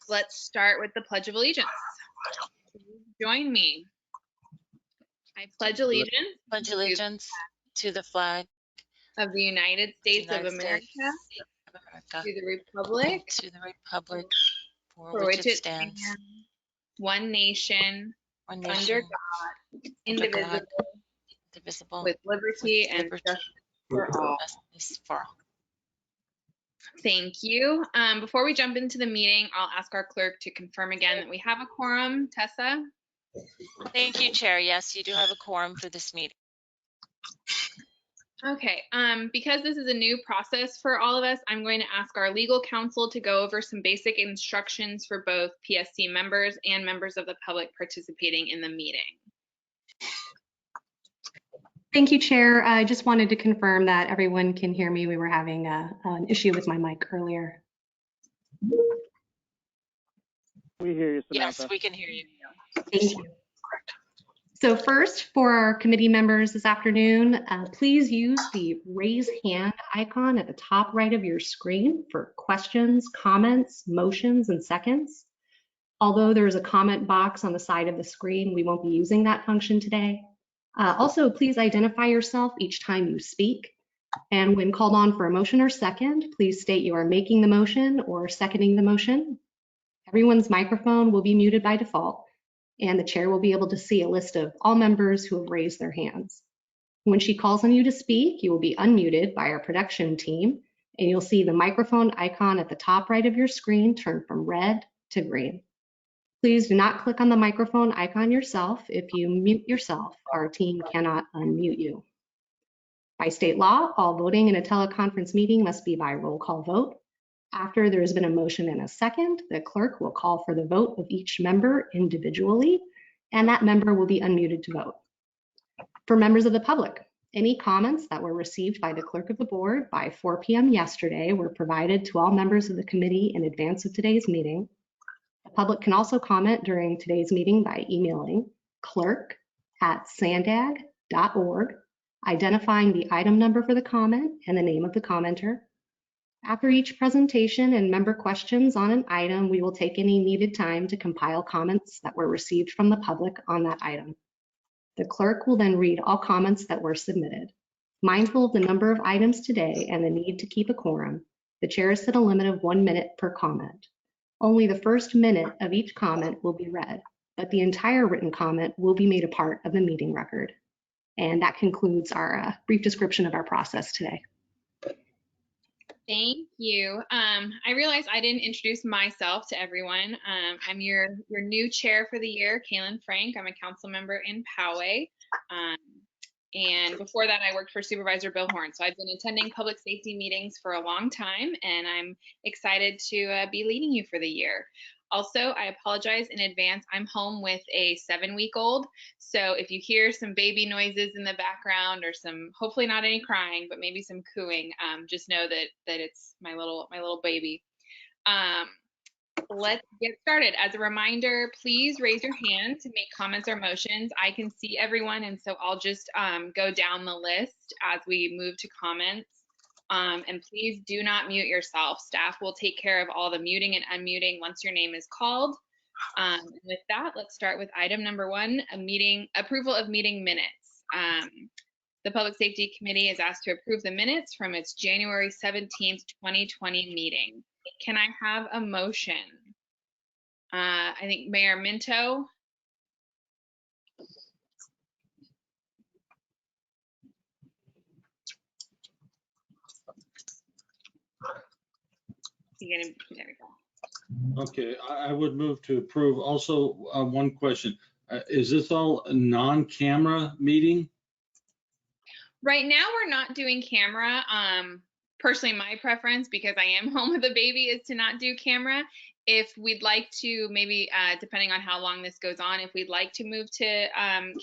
Let's start with the Pledge of Allegiance. Join me. I pledge allegiance to the flag of the United States of America, to the republic for which it stands, one nation, under God, indivisible, with liberty and justice for all. Thank you. Before we jump into the meeting, I'll ask our clerk to confirm again that we have a quorum. Tessa? Thank you, Chair. Yes, you do have a quorum for this meeting. Okay, because this is a new process for all of us, I'm going to ask our legal counsel to go over some basic instructions for both PSC members and members of the public participating in the meeting. Thank you, Chair. I just wanted to confirm that everyone can hear me. We were having an issue with my mic earlier. We hear you, Samantha. Yes, we can hear you. Thank you. So first, for our committee members this afternoon, please use the raise hand icon at the top right of your screen for questions, comments, motions, and seconds. Although there is a comment box on the side of the screen, we won't be using that function today. Also, please identify yourself each time you speak. And when called on for a motion or second, please state you are making the motion or seconding the motion. Everyone's microphone will be muted by default, and the chair will be able to see a list of all members who have raised their hands. When she calls on you to speak, you will be unmuted by our production team, and you'll see the microphone icon at the top right of your screen turn from red to green. Please do not click on the microphone icon yourself. If you mute yourself, our team cannot unmute you. By state law, all voting in a teleconference meeting must be by roll call vote. After there has been a motion and a second, the clerk will call for the vote of each member individually, and that member will be unmuted to vote. For members of the public, any comments that were received by the clerk of the board by 4 p.m. yesterday were provided to all members of the committee in advance of today's meeting. The public can also comment during today's meeting by emailing clerk@sandag.org, identifying the item number for the comment and the name of the commenter. After each presentation and member questions on an item, we will take any needed time to compile comments that were received from the public on that item. The clerk will then read all comments that were submitted. Mindful of the number of items today and the need to keep a quorum, the chair has set a limit of 1 minute per comment. Only the first minute of each comment will be read, but the entire written comment will be made a part of the meeting record. And that concludes our brief description of our process today. Thank you. I realized I didn't introduce myself to everyone. I'm your new chair for the year, Kaylin Frank. I'm a council member in Poway. And before that, I worked for Supervisor Bill Horn. So I've been attending public safety meetings for a long time, and I'm excited to be leading you for the year. Also, I apologize in advance. I'm home with a 7-week-old. So if you hear some baby noises in the background or some, hopefully not any crying, but maybe some cooing, just know that it's my little baby. Let's get started. As a reminder, please raise your hand to make comments or motions. I can see everyone, and so I'll just go down the list as we move to comments. And please do not mute yourself. Staff will take care of all the muting and unmuting once your name is called. With that, let's start with item number 1, approval of meeting minutes. The Public Safety Committee is asked to approve the minutes from its January 17th, 2020 meeting. Can I have a motion? I think Mayor Minto. There we go. Okay, I would move to approve. Also, one question. Is this all a non-camera meeting? Right now, we're not doing camera. Personally, my preference, because I am home with a baby, is to not do camera. If we'd like to, maybe depending on how long this goes on, if we'd like to move to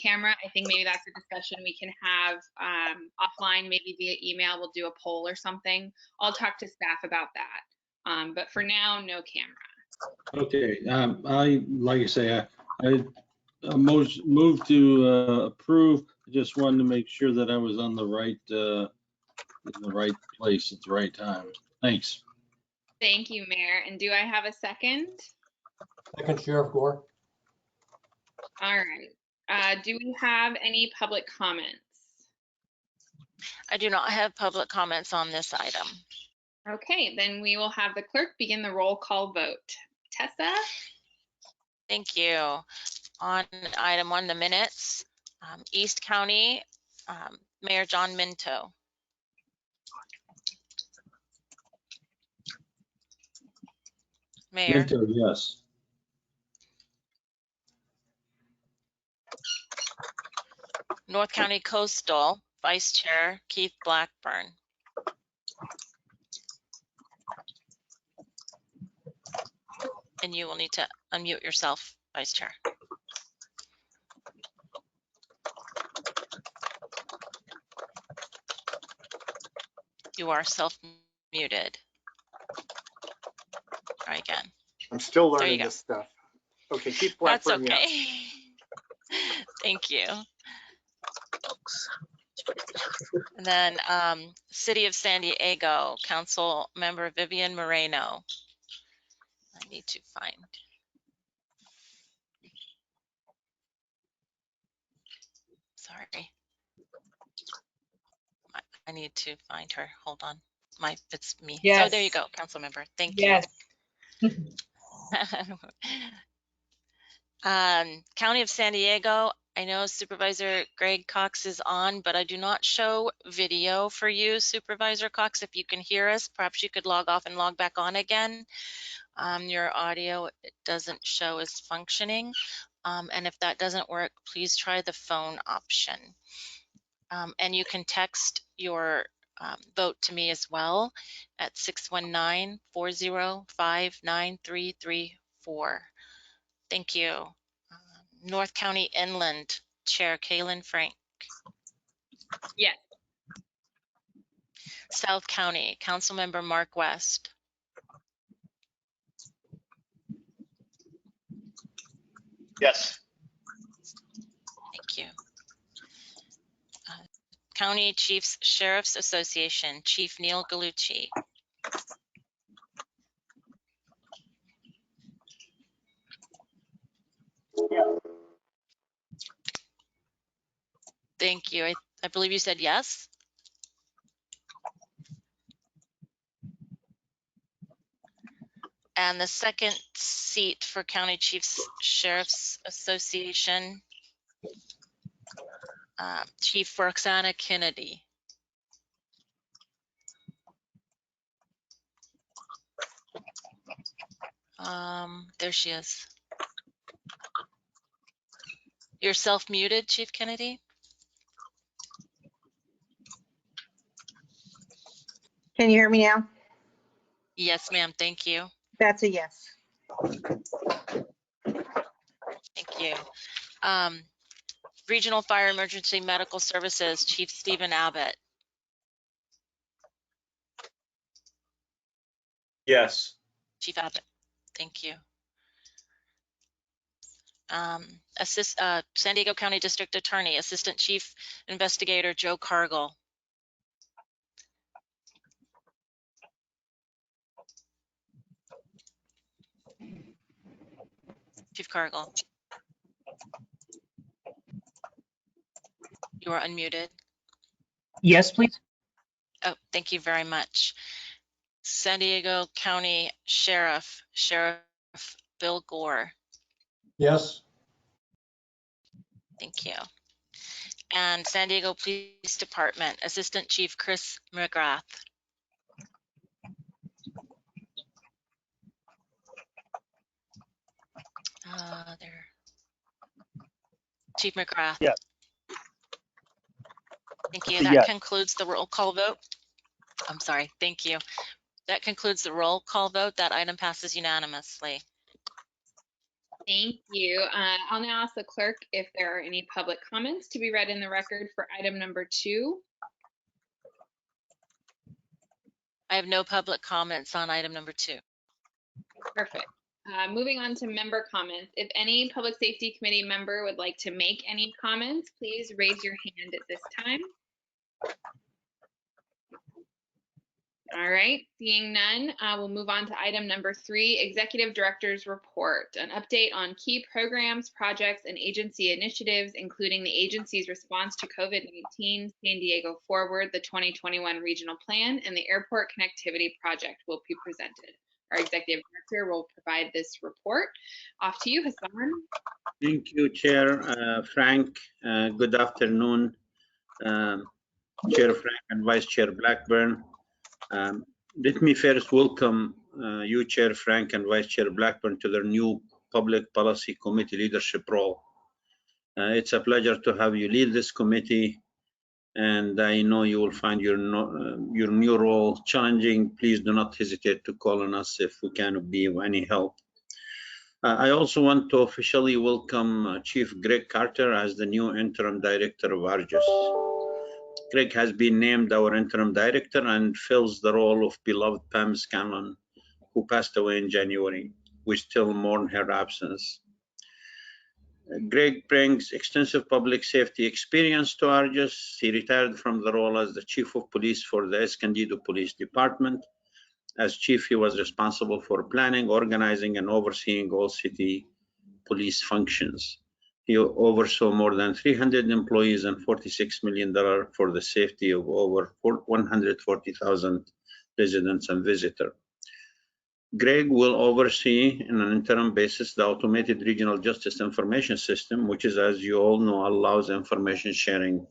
camera, I think maybe that's a discussion we can have offline, maybe via email. We'll do a poll or something. I'll talk to staff about that. But for now, no camera. Okay, like I say, I moved to approve. I just wanted to make sure that I was on the right in the right place at the right time. Thanks. Thank you, Mayor. And do I have a second? Second, Sheriff Gore. All right. Do we have any public comments? I do not have public comments on this item. Okay, then we will have the clerk begin the roll call vote. Tessa? Thank you. On item 1, the minutes, East County, Mayor John Minto. Mayor. Minto, yes. North County Coastal, Vice Chair Keith Blackburn. And you will need to unmute yourself, Vice Chair. You are self-muted. Try again. I'm still There you learning go. this stuff. Okay, Keith That's Blackburn, okay. yes. Thank you. And then City of San Diego, Council Member Vivian Moreno. I need to find. Sorry. I need to find her. Hold on. It's me. Yes. Oh, there you go, Council Member. Thank Yes. you. County of San Diego, I know Supervisor Greg Cox is on, but I do not show video for you, Supervisor Cox. If you can hear us, perhaps you could log off and log back on again. Your audio it doesn't show as functioning. And if that doesn't work, please try the phone option. And you can text your vote to me as well at 619-405-9334. Thank you. North County Inland, Chair Kaylin Frank. Yes. South County, Councilmember Mark West. Yes. Thank you. County Chiefs Sheriff's Association, Chief Neil Gallucci. Thank you. I believe you said yes. And the second seat for County Chiefs Sheriff's Association, Chief Roxana Kennedy. There she is. You're self-muted, Chief Kennedy. Can you hear me now? Yes, ma'am. Thank you. That's a yes. Thank you. Regional Fire Emergency Medical Services, Chief Stephen Abbott. Yes. Chief Abbott. Thank you. San Diego County District Attorney, Assistant Chief Investigator Joe Cargill. Chief Cargill. You are unmuted. Yes, please. Oh, thank you very much. San Diego County Sheriff, Sheriff Bill Gore. Yes. Thank you. And San Diego Police Department, Assistant Chief Chris McGrath. There. Chief McGrath. Yes. Thank you. That Yes. concludes the roll call vote. I'm sorry. Thank you. That concludes the roll call vote. That item passes unanimously. Thank you. I'll now ask the clerk if there are any public comments to be read in the record for item number 2. I have no public comments on item number 2. Perfect. Moving on to member comments. If any Public Safety Committee member would like to make any comments, please raise your hand at this time. All right, seeing none, we'll move on to item number 3, Executive Director's Report, an update on key programs, projects, and agency initiatives, including the agency's response to COVID-19, San Diego Forward, the 2021 Regional Plan, and the Airport Connectivity Project will be presented. Our Executive Director will provide this report. Off to you, Hassan. Thank you, Chair Frank. Good afternoon, Chair Frank and Vice Chair Blackburn. Let me first welcome you, Chair Frank and Vice Chair Blackburn, to their new Public Policy Committee leadership role. It's a pleasure to have you lead this committee, and I know you will find your new role challenging. Please do not hesitate to call on us if we can be of any help. I also want to officially welcome Chief Greg Carter as the new Interim Director of Argus. Greg has been named our Interim Director and fills the role of beloved Pam Scanlon, who passed away in January. We still mourn her absence. Greg brings extensive public safety experience to Argus. He retired from the role as the Chief of Police for the Escondido Police Department. As chief, he was responsible for planning, organizing, and overseeing all city police functions. He oversaw more than 300 employees and $46 million for the safety of over 140,000 residents and visitors. Greg will oversee on an interim basis the automated regional justice information system, which is, as you all know, allows information sharing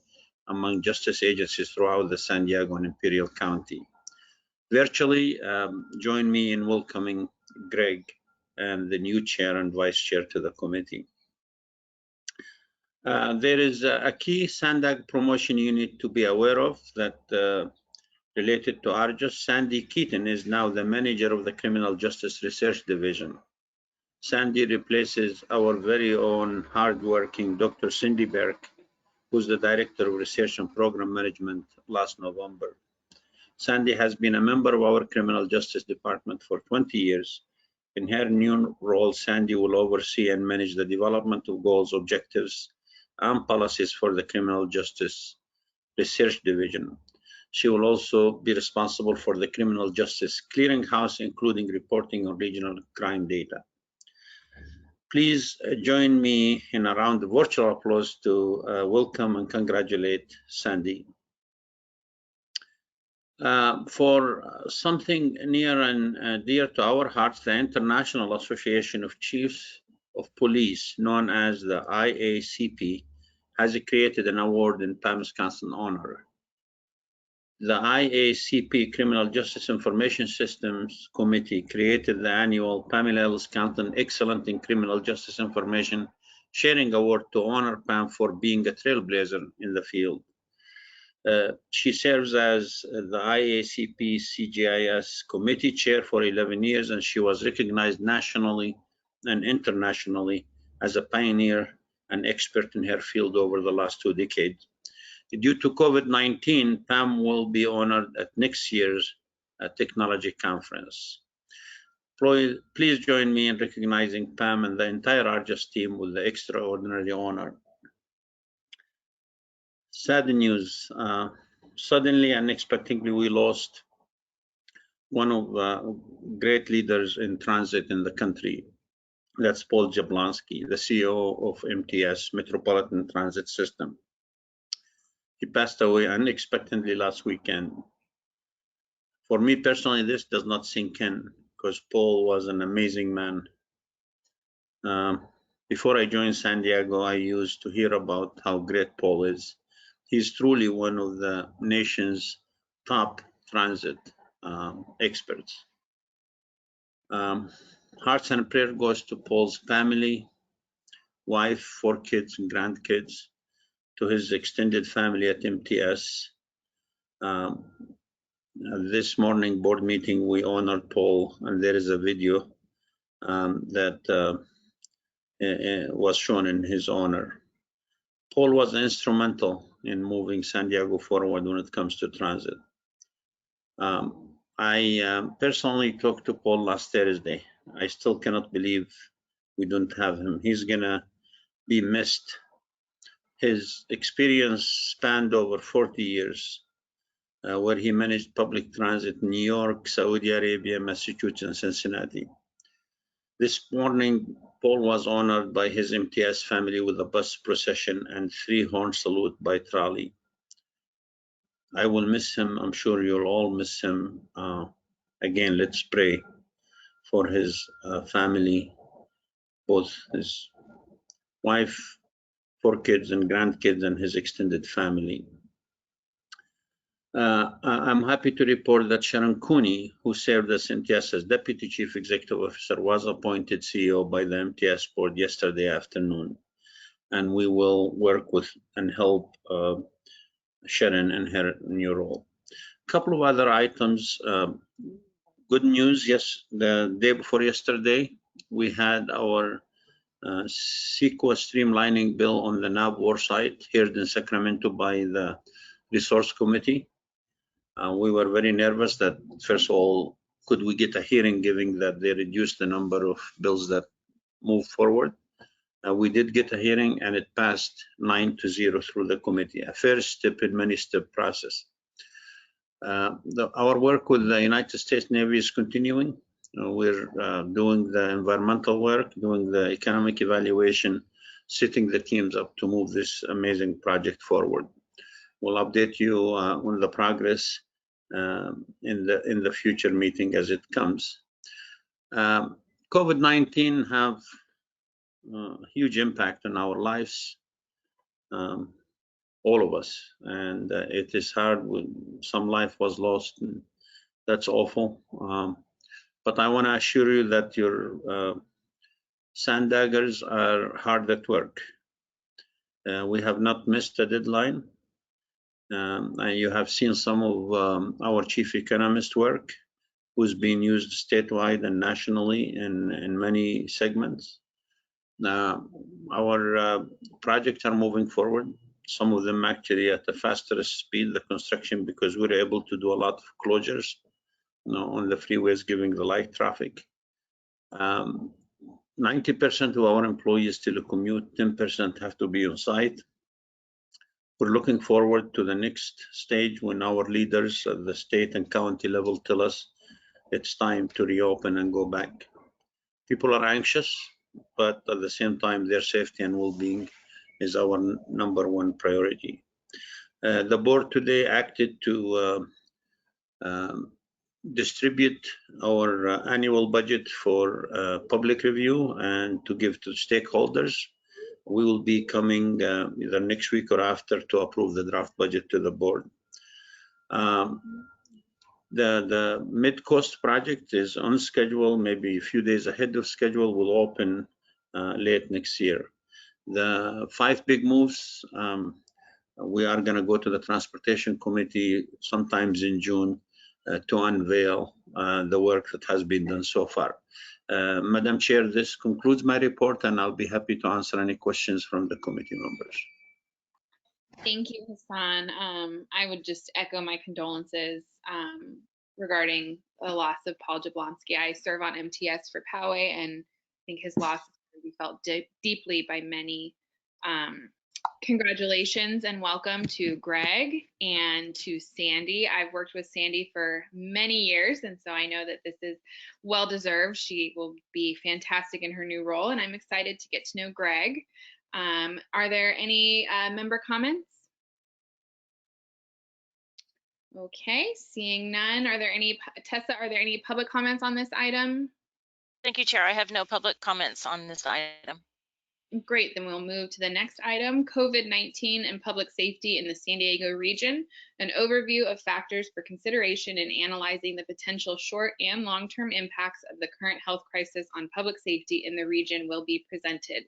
among justice agencies throughout the San Diego and Imperial County. Virtually, join me in welcoming Greg and the new chair and vice chair to the committee. There is a key SANDAG promotion you need to be aware of that related to Argus. Sandy Keaton is now the manager of the Criminal Justice Research Division. Sandy replaces our very own hardworking Dr. Cindy Burke, who's the Director of Research and Program Management last November. Sandy has been a member of our Criminal Justice Department for 20 years. In her new role, Sandy will oversee and manage the development of goals, objectives, and policies for the Criminal Justice Research Division. She will also be responsible for the Criminal Justice Clearinghouse, including reporting on regional crime data. Please join me in a round of virtual applause to welcome and congratulate Sandy. For something near and dear to our hearts, the International Association of Chiefs of Police, known as the IACP, has created an award in Pam Scanlon's honor. The IACP Criminal Justice Information Systems Committee created the annual Pamela L. Scanlon Excellent in Criminal Justice Information Sharing Award to honor Pam for being a trailblazer in the field. She serves as the IACP CGIS committee chair for 11 years, and she was recognized nationally and internationally as a pioneer and expert in her field over the last 2 decades. Due to COVID-19, Pam will be honored at next year's technology conference. Please join me in recognizing Pam and the entire Argus team with the extraordinary honor. Sad news. Suddenly and unexpectedly, we lost one of the great leaders in transit in the country. That's Paul Jablonski, the CEO of MTS, Metropolitan Transit System. He passed away unexpectedly last weekend. For me personally, this does not sink in because Paul was an amazing man. Before I joined San Diego, I used to hear about how great Paul is. He's truly one of the nation's top transit experts. Hearts and prayer goes to Paul's family, wife, 4 kids and grandkids, to his extended family at MTS. This morning board meeting, we honored Paul, and there is a video that was shown in his honor. Paul was instrumental in moving San Diego forward when it comes to transit. I personally talked to Paul last Thursday. I still cannot believe we don't have him. He's gonna be missed. His experience spanned over 40 years. where he managed public transit in New York, Saudi Arabia, Massachusetts, and Cincinnati. This morning, Paul was honored by his MTS family with a bus procession and 3-horn salute by trolley. I will miss him. I'm sure you'll all miss him. Again, let's pray for his family, both his wife, 4 kids and grandkids, and his extended family. I'm happy to report that Sharon Cooney, who served as MTS as Deputy Chief Executive Officer, was appointed CEO by the MTS board yesterday afternoon. And we will work with and help Sharon in her new role. A couple of other items. Good news, yes, the day before yesterday, we had our CEQA streamlining bill on the NAB war site heard in Sacramento by the Resource Committee. We were very nervous that, first of all, could we get a hearing given that they reduced the number of bills that move forward? We did get a hearing and it passed 9-0 through the committee, a first step in many-step process. Our work with the United States Navy is continuing. We're doing the environmental work, doing the economic evaluation, setting the teams up to move this amazing project forward. We'll update you on the progress in the future meeting as it comes. COVID-19 have huge impact on our lives, all of us, and it is hard when some life was lost, and that's awful. But I want to assure you that your SANDAGers are hard at work. We have not missed a deadline. And you have seen some of our chief economist work, who's being used statewide and nationally in many segments. Our projects are moving forward. Some of them actually at a faster speed, the construction, because we're able to do a lot of closures, on the freeways, giving the light traffic. 90% of our employees telecommute, 10% have to be on site. We're looking forward to the next stage when our leaders at the state and county level tell us it's time to reopen and go back. People are anxious, but at the same time, their safety and well-being is our #1 priority. The board today acted to distribute our annual budget for public review and to give to stakeholders. We will be coming either next week or after to approve the draft budget to the board. The Mid-Coast project is on schedule, maybe a few days ahead of schedule, will open late next year. The 5 big moves, we are going to go to the Transportation Committee sometimes in June to unveil the work that has been done so far. Madam Chair, this concludes my report, and I'll be happy to answer any questions from the committee members. Thank you, Hassan. I would just echo my condolences regarding the loss of Paul Jablonski. I serve on MTS for Poway, and I think his loss is going to be felt deeply by many. Congratulations and welcome to Greg and to Sandy. I've worked with Sandy for many years, and so I know that this is well-deserved. She will be fantastic in her new role, and I'm excited to get to know Greg. Are there any member comments? Okay, seeing none. Are there any, Tessa, are there any public comments on this item? Thank you, Chair. I have no public comments on this item. Great, then we'll move to the next item, COVID-19 and public safety in the San Diego region. An overview of factors for consideration in analyzing the potential short and long-term impacts of the current health crisis on public safety in the region will be presented.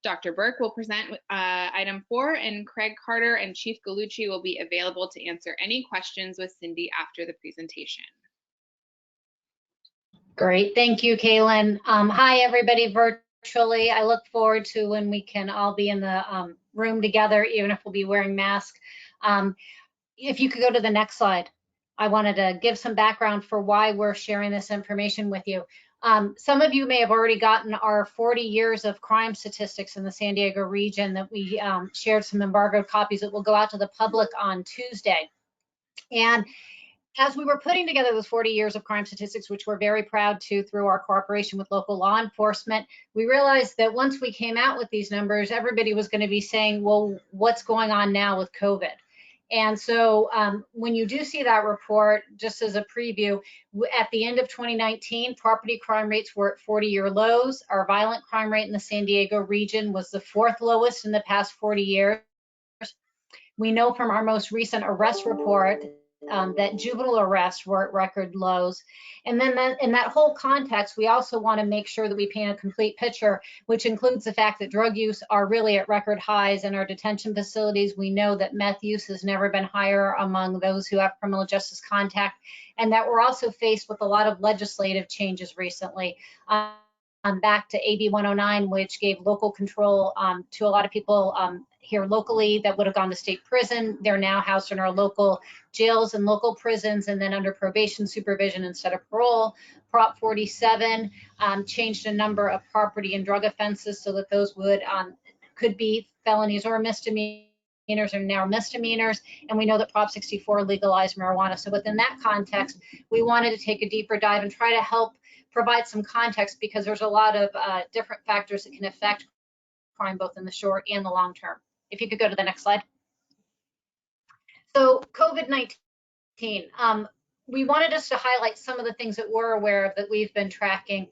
Dr. Burke will present item 4, and Craig Carter and Chief Gallucci will be available to answer any questions with Cindy after the presentation. Great, thank you, Kaylin. Hi, everybody virtually. I look forward to when we can all be in the room together, even if we'll be wearing masks. If you could go to the next slide. I wanted to give some background for why we're sharing this information with you. Some of you may have already gotten our 40 years of crime statistics in the San Diego region that we shared some embargoed copies that will go out to the public on Tuesday. And as we were putting together those 40 years of crime statistics, which we're very proud to through our cooperation with local law enforcement, we realized that once we came out with these numbers, everybody was going to be saying, well, what's going on now with COVID? And so when you do see that report, just as a preview, at the end of 2019, property crime rates were at 40-year lows. Our violent crime rate in the San Diego region was the 4th lowest in the past 40 years. We know from our most recent arrest report that juvenile arrests were at record lows. And then in that whole context, we also want to make sure that we paint a complete picture, which includes the fact that drug use are really at record highs in our detention facilities. We know that meth use has never been higher among those who have criminal justice contact, and that we're also faced with a lot of legislative changes recently. Back to AB 109, which gave local control to a lot of people here locally that would have gone to state prison. They're now housed in our local jails and local prisons, and then under probation supervision instead of parole. Prop 47 changed a number of property and drug offenses so that those would could be felonies or misdemeanors are now misdemeanors. And we know that Prop 64 legalized marijuana. So within that context, we wanted to take a deeper dive and try to help provide some context, because there's a lot of different factors that can affect crime both in the short and the long term. If you could go to the next slide. So COVID-19, we wanted us to highlight some of the things that we're aware of that we've been tracking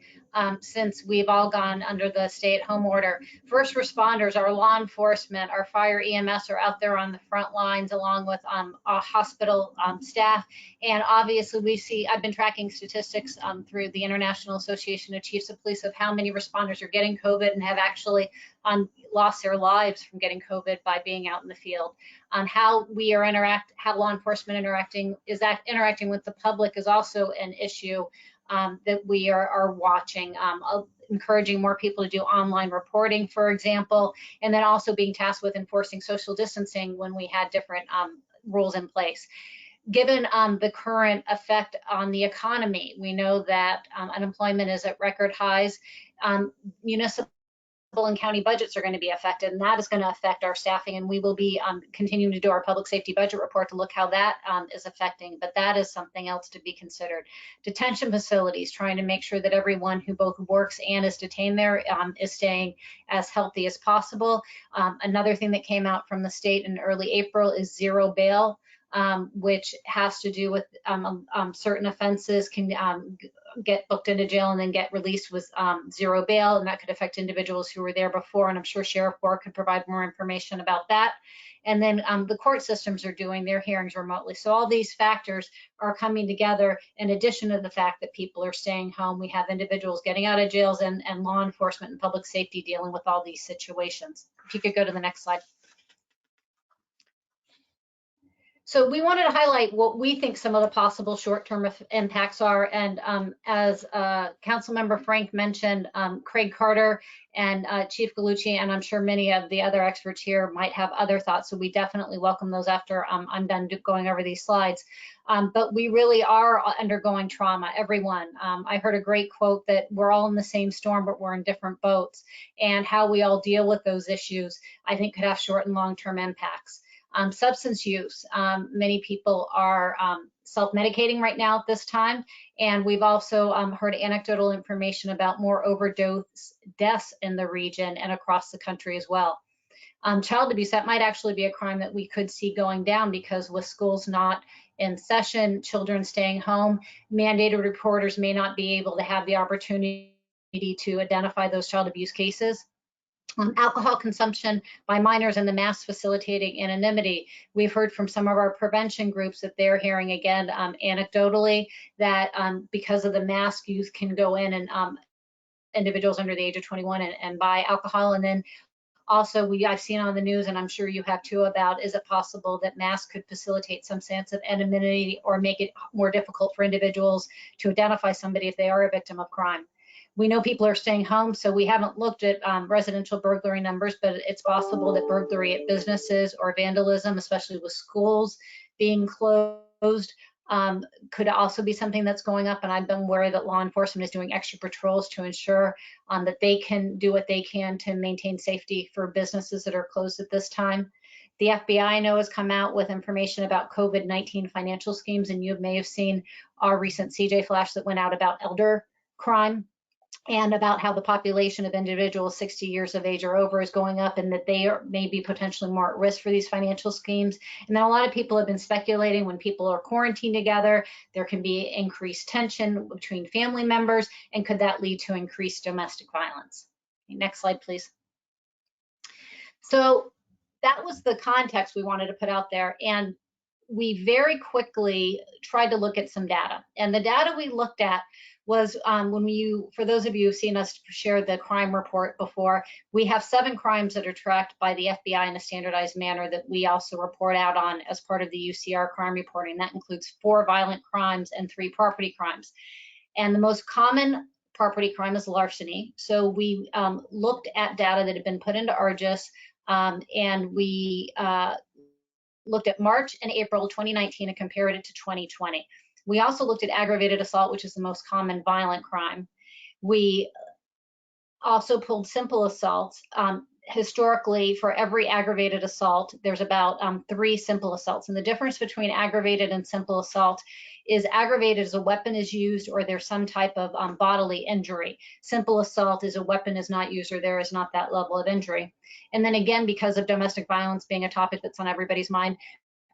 since we've all gone under the stay-at-home order. First responders, our law enforcement, our fire EMS are out there on the front lines along with our hospital staff. And obviously I've been tracking statistics through the International Association of Chiefs of Police of how many responders are getting COVID and have actually lost their lives from getting COVID by being out in the field. How we are how law enforcement interacting with the public is also an issue that we are watching, encouraging more people to do online reporting, for example, and then also being tasked with enforcing social distancing when we had different rules in place. Given the current effect on the economy, we know that unemployment is at record highs. Municipal and county budgets are going to be affected, and that is going to affect our staffing, and we will be continuing to do our public safety budget report to look how that is affecting, but that is something else to be considered. Detention facilities, trying to make sure that everyone who both works and is detained there is staying as healthy as possible. Another thing that came out from the state in early April is zero bail, which has to do with certain offenses can get booked into jail and then get released with zero bail, and that could affect individuals who were there before, and I'm sure Sheriff Gore could provide more information about that. And then the court systems are doing their hearings remotely. So all these factors are coming together in addition to the fact that people are staying home. We have individuals getting out of jails and law enforcement and public safety dealing with all these situations. If you could go to the next slide. So we wanted to highlight what we think some of the possible short-term impacts are. And as Councilmember Frank mentioned, Craig Carter and Chief Gallucci, and I'm sure many of the other experts here might have other thoughts. So we definitely welcome those after I'm done going over these slides. But we really are undergoing trauma, everyone. I heard a great quote that we're all in the same storm, but we're in different boats. And how we all deal with those issues, I think, could have short and long-term impacts. Substance use, many people are self-medicating right now at this time, and we've also heard anecdotal information about more overdose deaths in the region and across the country as well. Child abuse, that might actually be a crime that we could see going down, because with schools not in session, children staying home, mandated reporters may not be able to have the opportunity to identify those child abuse cases. Alcohol consumption by minors and the mass facilitating anonymity. We've heard from some of our prevention groups that they're hearing, again, anecdotally, that because of the mask, youth can go in and individuals under the age of 21 and buy alcohol. And then also I've seen on the news, and I'm sure you have too, about is it possible that masks could facilitate some sense of anonymity or make it more difficult for individuals to identify somebody if they are a victim of crime. We know people are staying home, so we haven't looked at residential burglary numbers, but it's possible that burglary at businesses or vandalism, especially with schools being closed, could also be something that's going up. And I've been worried that law enforcement is doing extra patrols to ensure that they can do what they can to maintain safety for businesses that are closed at this time. The FBI, I know, has come out with information about COVID-19 financial schemes, and you may have seen our recent CJ flash that went out about elder crime and about how the population of individuals 60 years of age or over is going up, and that they are maybe potentially more at risk for these financial schemes. And then a lot of people have been speculating, when people are quarantined together, there can be increased tension between family members, and could that lead to increased domestic violence? Next slide, please. So that was the context we wanted to put out there, and we very quickly tried to look at some data. And the data we looked at was for those of you who've seen us share the crime report before, we have 7 crimes that are tracked by the FBI in a standardized manner that we also report out on as part of the UCR crime reporting. That includes 4 violent crimes and 3 property crimes. And the most common property crime is larceny. So we looked at data that had been put into ARGIS, and we looked at March and April 2019 and compared it to 2020. We also looked at aggravated assault, which is the most common violent crime. We also pulled simple assaults. Historically, for every aggravated assault, there's about 3 simple assaults. And the difference between aggravated and simple assault is aggravated as a weapon is used or there's some type of bodily injury. Simple assault is a weapon is not used or there is not that level of injury. And then again, because of domestic violence being a topic that's on everybody's mind,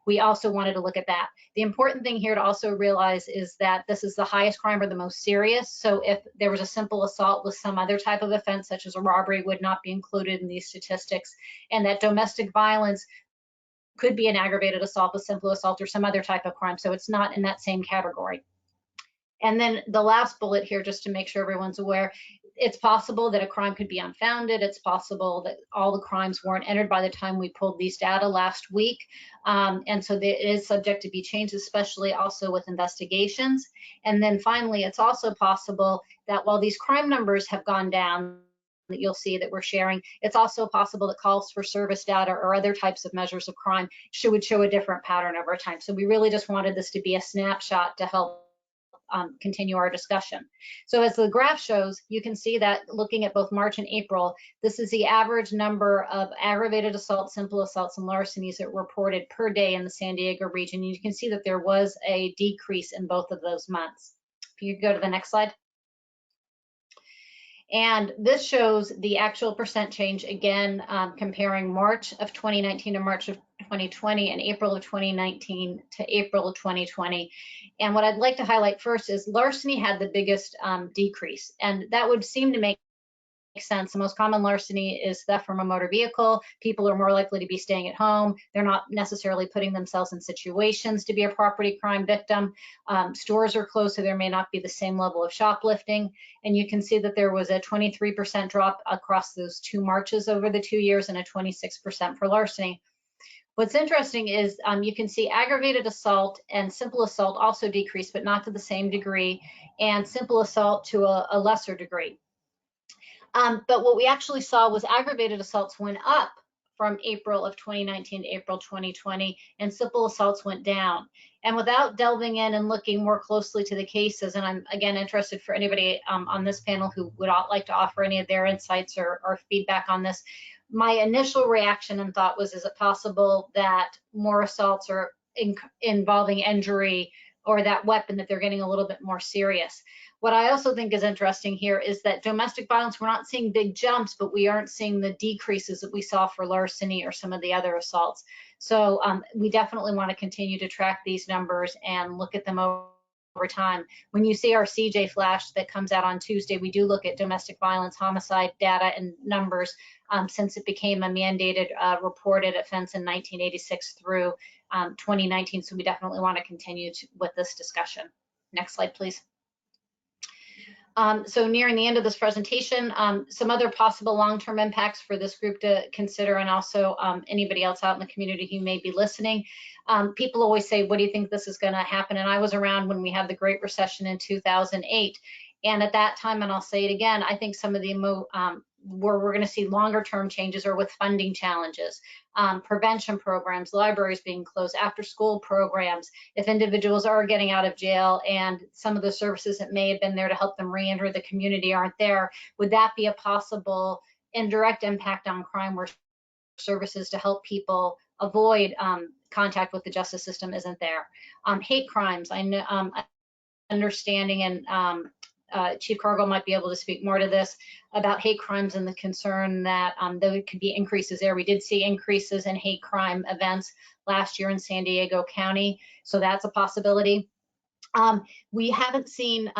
we also wanted to look at that. The important thing here to also realize is that this is the highest crime or the most serious. So if there was a simple assault with some other type of offense, such as a robbery, would not be included in these statistics. And that domestic violence could be an aggravated assault, a simple assault, or some other type of crime. So it's not in that same category. And then the last bullet here, just to make sure everyone's aware, it's possible that a crime could be unfounded. It's possible that all the crimes weren't entered by the time we pulled these data last week. And so it is subject to be changed, especially also with investigations. And then finally, it's also possible that while these crime numbers have gone down, that you'll see that we're sharing, it's also possible that calls for service data or other types of measures of crime would show a different pattern over time. So we really just wanted this to be a snapshot to help continue our discussion. So as the graph shows, you can see that looking at both March and April, this is the average number of aggravated assaults, simple assaults, and larcenies that were reported per day in the San Diego region. You can see that there was a decrease in both of those months. If you could go to the next slide. And this shows the actual percent change, again, comparing March of 2019 to March of 2020 and April of 2019 to April of 2020. And what I'd like to highlight first is larceny had the biggest decrease. And that would seem to make sense. The most common larceny is theft from a motor vehicle. People are more likely to be staying at home. They're not necessarily putting themselves in situations to be a property crime victim. Stores are closed, so there may not be the same level of shoplifting. And you can see that there was a 23% drop across those 2 Marches over the 2 years and a 26% for larceny. What's interesting is you can see aggravated assault and simple assault also decreased, but not to the same degree, and simple assault to a lesser degree. But what we actually saw was aggravated assaults went up from April of 2019 to April 2020, and simple assaults went down. And without delving in and looking more closely to the cases, and I'm again interested for anybody on this panel who would like to offer any of their insights or feedback on this, my initial reaction and thought was, is it possible that more assaults are involving injury or that weapon, that they're getting a little bit more serious? What I also think is interesting here is that domestic violence, we're not seeing big jumps, but we aren't seeing the decreases that we saw for larceny or some of the other assaults. So we definitely want to continue to track these numbers and look at them over time. When you see our CJ flash that comes out on Tuesday, we do look at domestic violence, homicide data and numbers since it became a mandated reported offense in 1986 through 2019. So we definitely want to continue with this discussion. Next slide, please. So nearing the end of this presentation, some other possible long-term impacts for this group to consider, and also anybody else out in the community who may be listening. People always say, what do you think this is going to happen? And I was around when we had the Great Recession in 2008. And at that time, and I'll say it again, I think some of the where we're going to see longer term changes are with funding challenges, prevention programs, libraries being closed, after school programs. If individuals are getting out of jail and some of the services that may have been there to help them re-enter the community aren't there, would that be a possible indirect impact on crime, where services to help people avoid contact with the justice system isn't there. Hate crimes, I know, understanding, and Chief Cargill might be able to speak more to this about hate crimes and the concern that there could be increases there. We did see increases in hate crime events last year in San Diego County, so that's a possibility. We haven't seen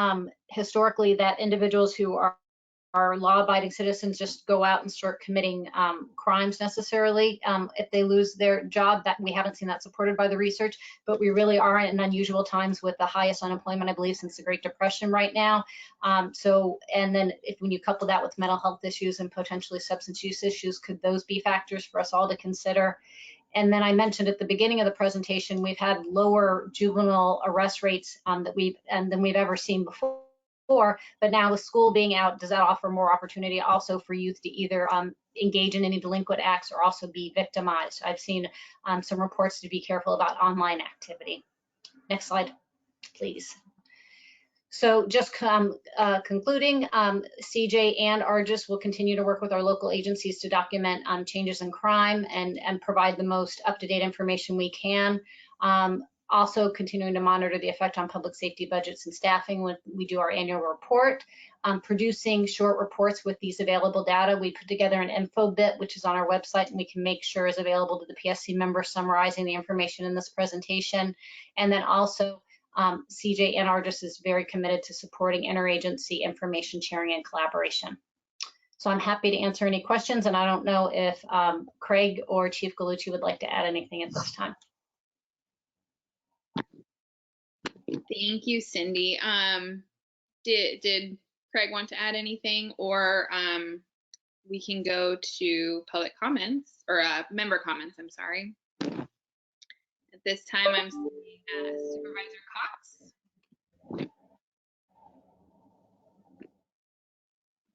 historically that individuals who are law-abiding citizens just go out and start committing crimes necessarily if they lose their job. That we haven't seen that supported by the research, but we really are in unusual times with the highest unemployment, I believe, since the Great Depression right now. And then when you couple that with mental health issues and potentially substance use issues, could those be factors for us all to consider? And then I mentioned at the beginning of the presentation, we've had lower juvenile arrest rates than we've ever seen before. But now with school being out, does that offer more opportunity also for youth to either engage in any delinquent acts or also be victimized? I've seen some reports to be careful about online activity. Next slide, please. So just concluding, CJ and Argus will continue to work with our local agencies to document changes in crime and provide the most up-to-date information we can. Also continuing to monitor the effect on public safety budgets and staffing when we do our annual report. Producing short reports with these available data. We put together an info bit, which is on our website, and we can make sure is available to the PSC members summarizing the information in this presentation. And then also CJ and Argus is very committed to supporting interagency information sharing and collaboration. So I'm happy to answer any questions, and I don't know if Craig or Chief Gallucci would like to add anything at this time. Thank you, Cindy. Did Craig want to add anything, or we can go to public comments or member comments, I'm sorry. At this time, I'm seeing Supervisor Cox.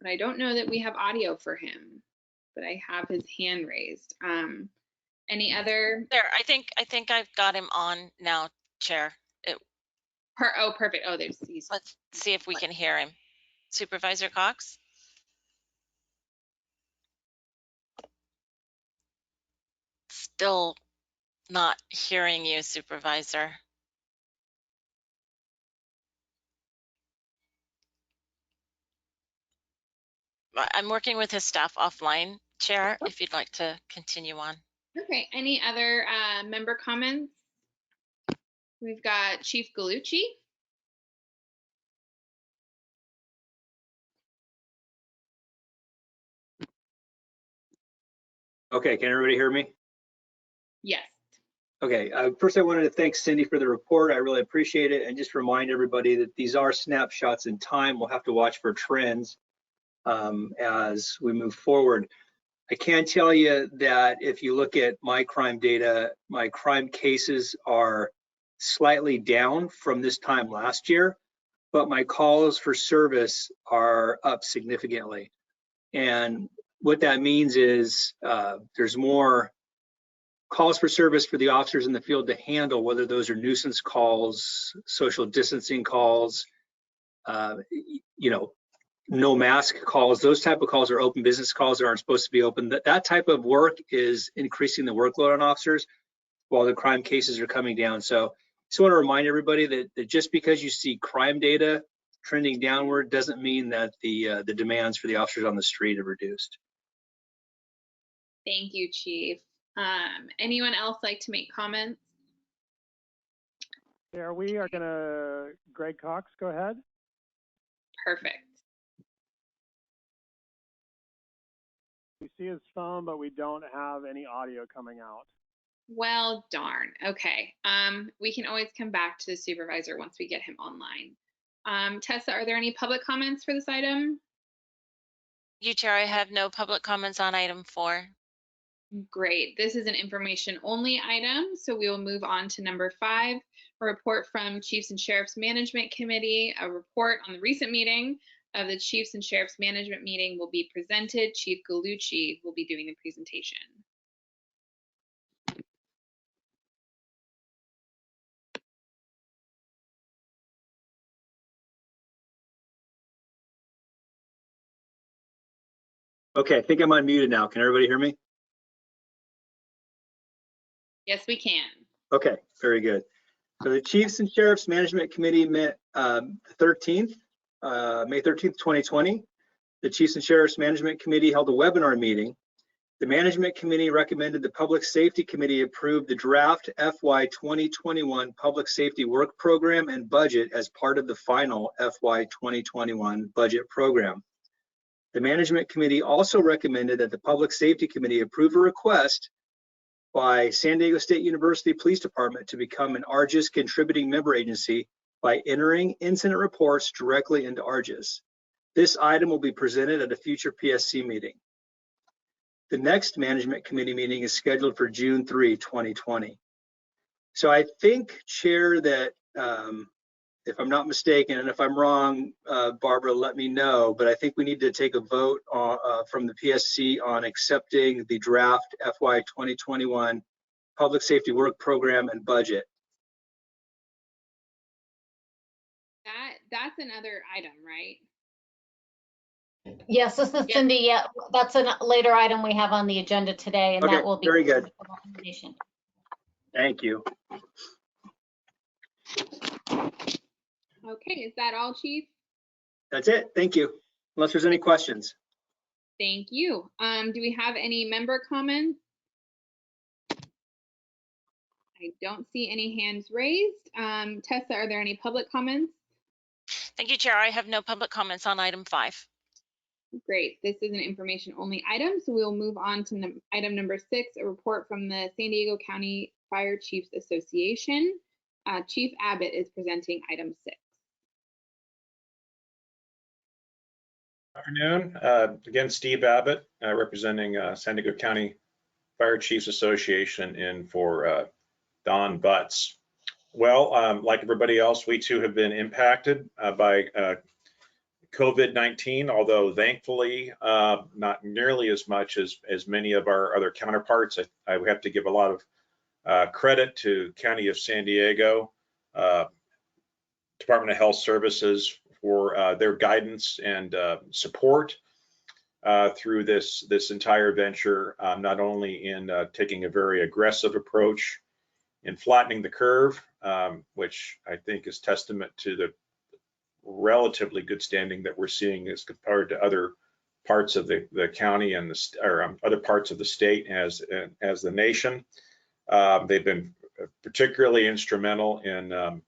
But I don't know that we have audio for him, but I have his hand raised. Any other? There, I think I've got him on now, Chair. Oh, perfect. Oh, there's these. Let's see if we can hear him. Supervisor Cox? Still not hearing you, Supervisor. I'm working with his staff offline, Chair, if you'd like to continue on. Okay, any other member comments? We've got Chief Gallucci. Okay, can everybody hear me? Yes. Okay, first I wanted to thank Cindy for the report. I really appreciate it, and just remind everybody that these are snapshots in time. We'll have to watch for trends as we move forward. I can tell you that if you look at my crime data, my crime cases are slightly down from this time last year, but my calls for service are up significantly. And what that means is there's more calls for service for the officers in the field to handle, whether those are nuisance calls, social distancing calls, no mask calls. Those type of calls are open business calls that aren't supposed to be open. That type of work is increasing the workload on officers while the crime cases are coming down. So just want to remind everybody that just because you see crime data trending downward doesn't mean that the demands for the officers on the street have reduced. Thank you, Chief. Anyone else like to make comments? There we are gonna, Greg Cox, go ahead. Perfect. We see his phone, but we don't have any audio coming out. Well, darn. Okay. We can always come back to the supervisor once we get him online. Tessa, are there any public comments for this item? You, Chair, I have no public comments on item 4. Great. This is an information only item, so we will move on to number 5, a report from Chiefs and Sheriffs Management Committee. A report on the recent meeting of the Chiefs and Sheriffs Management meeting will be presented. Chief Gallucci will be doing the presentation. Okay, I think I'm unmuted now. Can everybody hear me? Yes, we can. Okay, very good. So the Chiefs and Sheriffs Management Committee met May 13th, 2020. The Chiefs and Sheriffs Management Committee held a webinar meeting. The Management Committee recommended the Public Safety Committee approve the draft FY 2021 Public Safety Work Program and Budget as part of the final FY 2021 budget program. The Management Committee also recommended that the Public Safety Committee approve a request by San Diego State University Police Department to become an ARGIS contributing member agency by entering incident reports directly into ARGIS. This item will be presented at a future PSC meeting. The next Management Committee meeting is scheduled for June 3, 2020. So I think, Chair, that if I'm not mistaken, and if I'm wrong, Barbara, let me know, but I think we need to take a vote from the PSC on accepting the draft FY 2021 Public Safety Work Program and Budget. That's another item, right? Yes, this is Cindy. Yeah, that's a later item we have on the agenda today, and Okay, that will be very good. a recommendation. Thank you. Okay, is that all, Chief? That's it. Thank you. Unless there's any questions. Thank you. Do we have any member comments? I don't see any hands raised. Tessa, are there any public comments? Thank you, Chair. I have no public comments on item 5. Great. This is an information only item, so we'll move on to item number 6, a report from the San Diego County Fire Chiefs Association. Chief Abbott is presenting item 6. Afternoon. Again, Steve Abbott, representing San Diego County Fire Chiefs Association in for Don Butts. Well, like everybody else, we too have been impacted by COVID-19, although thankfully not nearly as much as many of our other counterparts. I have to give a lot of credit to County of San Diego, Department of Health Services for their guidance and support through this entire venture, not only in taking a very aggressive approach in flattening the curve, which I think is testament to the relatively good standing that we're seeing as compared to other parts of the county and other parts of the state as the nation. They've been particularly instrumental in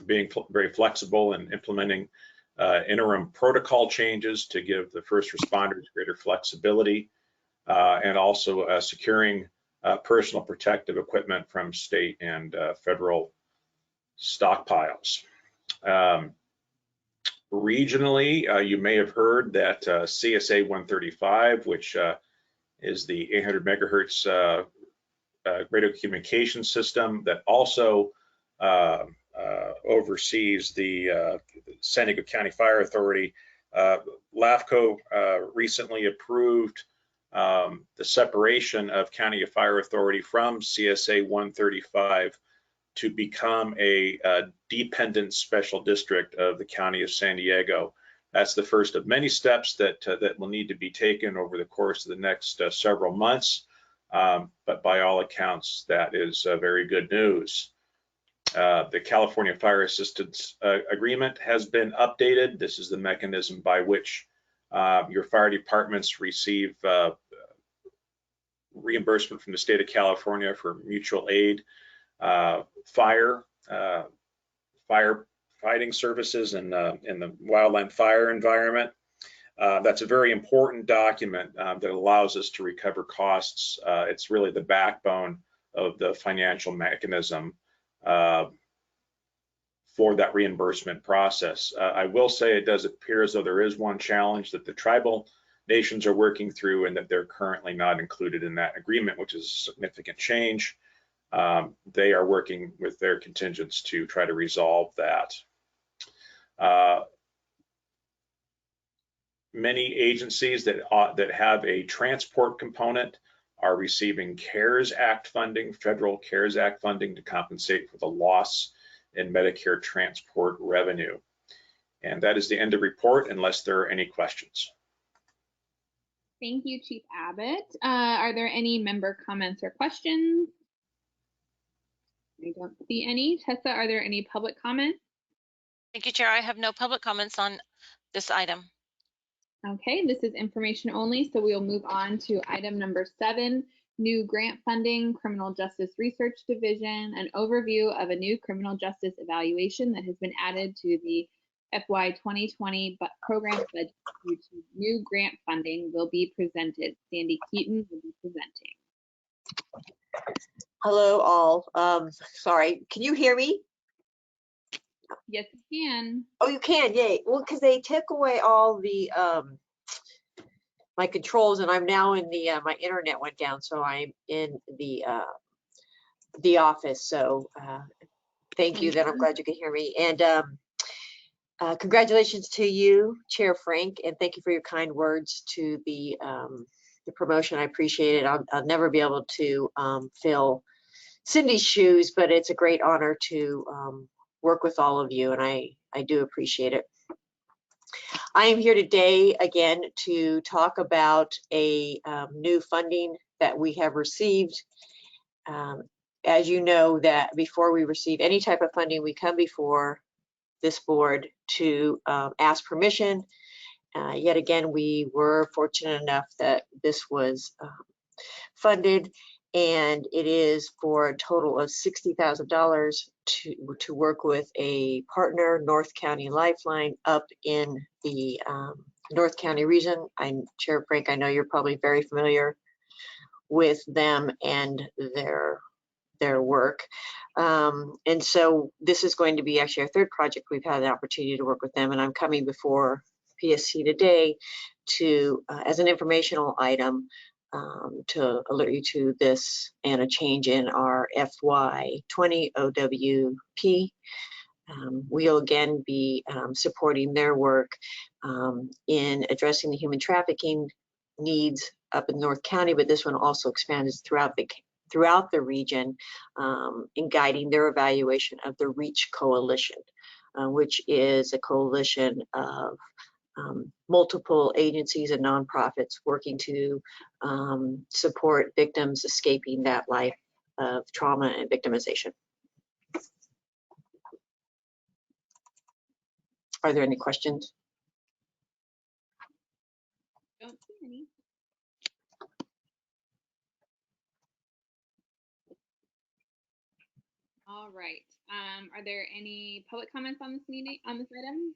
being very flexible and implementing interim protocol changes to give the first responders greater flexibility, and also securing personal protective equipment from state and federal stockpiles. Regionally, you may have heard that CSA 135, which is the 800 megahertz radio communication system that also oversees the San Diego County Fire Authority, LAFCO recently approved the separation of County Fire Authority from CSA 135 to become a dependent special district of the County of San Diego. That's the first of many steps that will need to be taken over the course of the next several months. But by all accounts, that is very good news. The California Fire Assistance Agreement has been updated. This is the mechanism by which your fire departments receive reimbursement from the state of California for mutual aid firefighting services in the wildland fire environment. That's a very important document that allows us to recover costs. It's really the backbone of the financial mechanism for that reimbursement process. I will say it does appear as though there is one challenge that the tribal nations are working through, and that they're currently not included in that agreement, which is a significant change. They are working with their contingents to try to resolve that. Many agencies that have a transport component are receiving CARES Act funding, federal CARES Act funding, to compensate for the loss in Medicare transport revenue. And that is the end of report, unless there are any questions. Thank you, Chief Abbott. Are there any member comments or questions? I don't see any. Tessa, are there any public comments? Thank you, Chair. I have no public comments on this item. Okay, this is information only, so we'll move on to item number 7, new grant funding, Criminal Justice Research Division, an overview of a new criminal justice evaluation that has been added to the FY 2020 program budget due to new grant funding will be presented. Sandy Keaton will be presenting. Hello, all. Sorry, can you hear me? Yes, you can. Oh, you can, yay. Well, because they took away all the my controls, and I'm now in the my internet went down, so I'm in the office. So thank you. Then I'm glad you can hear me. And congratulations to you, Chair Frank, and thank you for your kind words to the promotion. I appreciate it. I'll never be able to fill Cindy's shoes, but it's a great honor to work with all of you, and I do appreciate it. I am here today again to talk about a new funding that we have received. As you know, that before we receive any type of funding, we come before this board to ask permission. Yet again, we were fortunate enough that this was funded, and it is for a total of $60,000 to work with a partner, North County Lifeline, up in the North County region. I'm Chair Frank, I know you're probably very familiar with them and their work. And so this is going to be actually our third project we've had the opportunity to work with them, and I'm coming before PSC today to as an informational item to alert you to this and a change in our FY 20 OWP. We'll again be supporting their work in addressing the human trafficking needs up in North County, but this one also expands throughout the region in guiding their evaluation of the REACH Coalition, which is a coalition of multiple agencies and nonprofits working to support victims escaping that life of trauma and victimization. Are there any questions? Don't see any. All right. Are there any public comments on this meeting, on this item?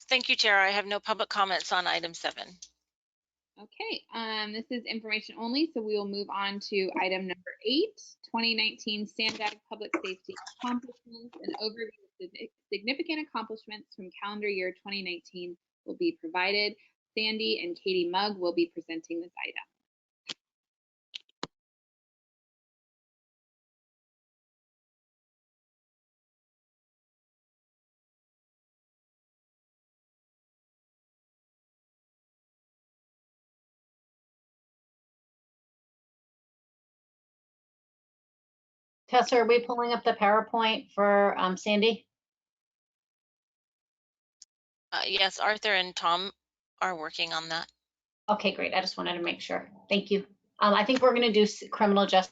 Thank you, Chair. I have no public comments on item 7. Okay, this is information only, so we will move on to item number 8, 2019 SANDAG Public Safety Accomplishments. An overview of significant accomplishments from calendar year 2019 will be provided. Sandy and Katie Mugg will be presenting this item. Tessa, are we pulling up the PowerPoint for Sandy? Yes, Arthur and Tom are working on that. Okay, great. I just wanted to make sure. Thank you. I think we're going to do criminal justice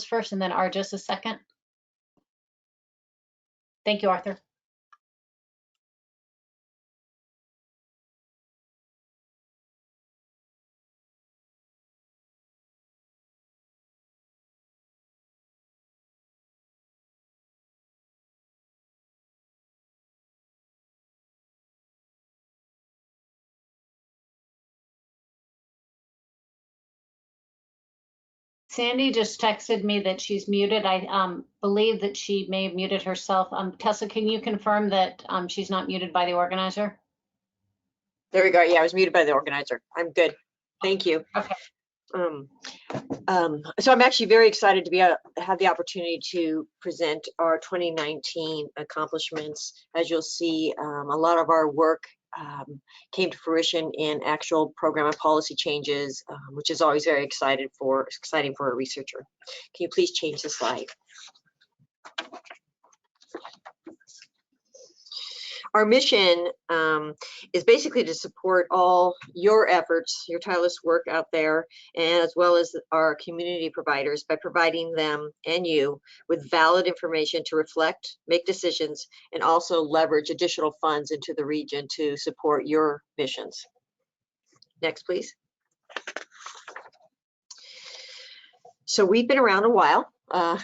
first and then just a second. Thank you, Arthur. Sandy just texted me that she's muted. I believe that she may have muted herself. Tessa, can you confirm that she's not muted by the organizer? There we go. Yeah, I was muted by the organizer. I'm good. Thank you. Okay. So I'm actually very excited to have the opportunity to present our 2019 accomplishments. As you'll see, a lot of our work came to fruition in actual program and policy changes, which is always very exciting for a researcher. Can you please change the slide? Our mission is basically to support all your efforts, your tireless work out there, and as well as our community providers by providing them and you with valid information to reflect, make decisions, and also leverage additional funds into the region to support your missions. Next, please. So we've been around a while.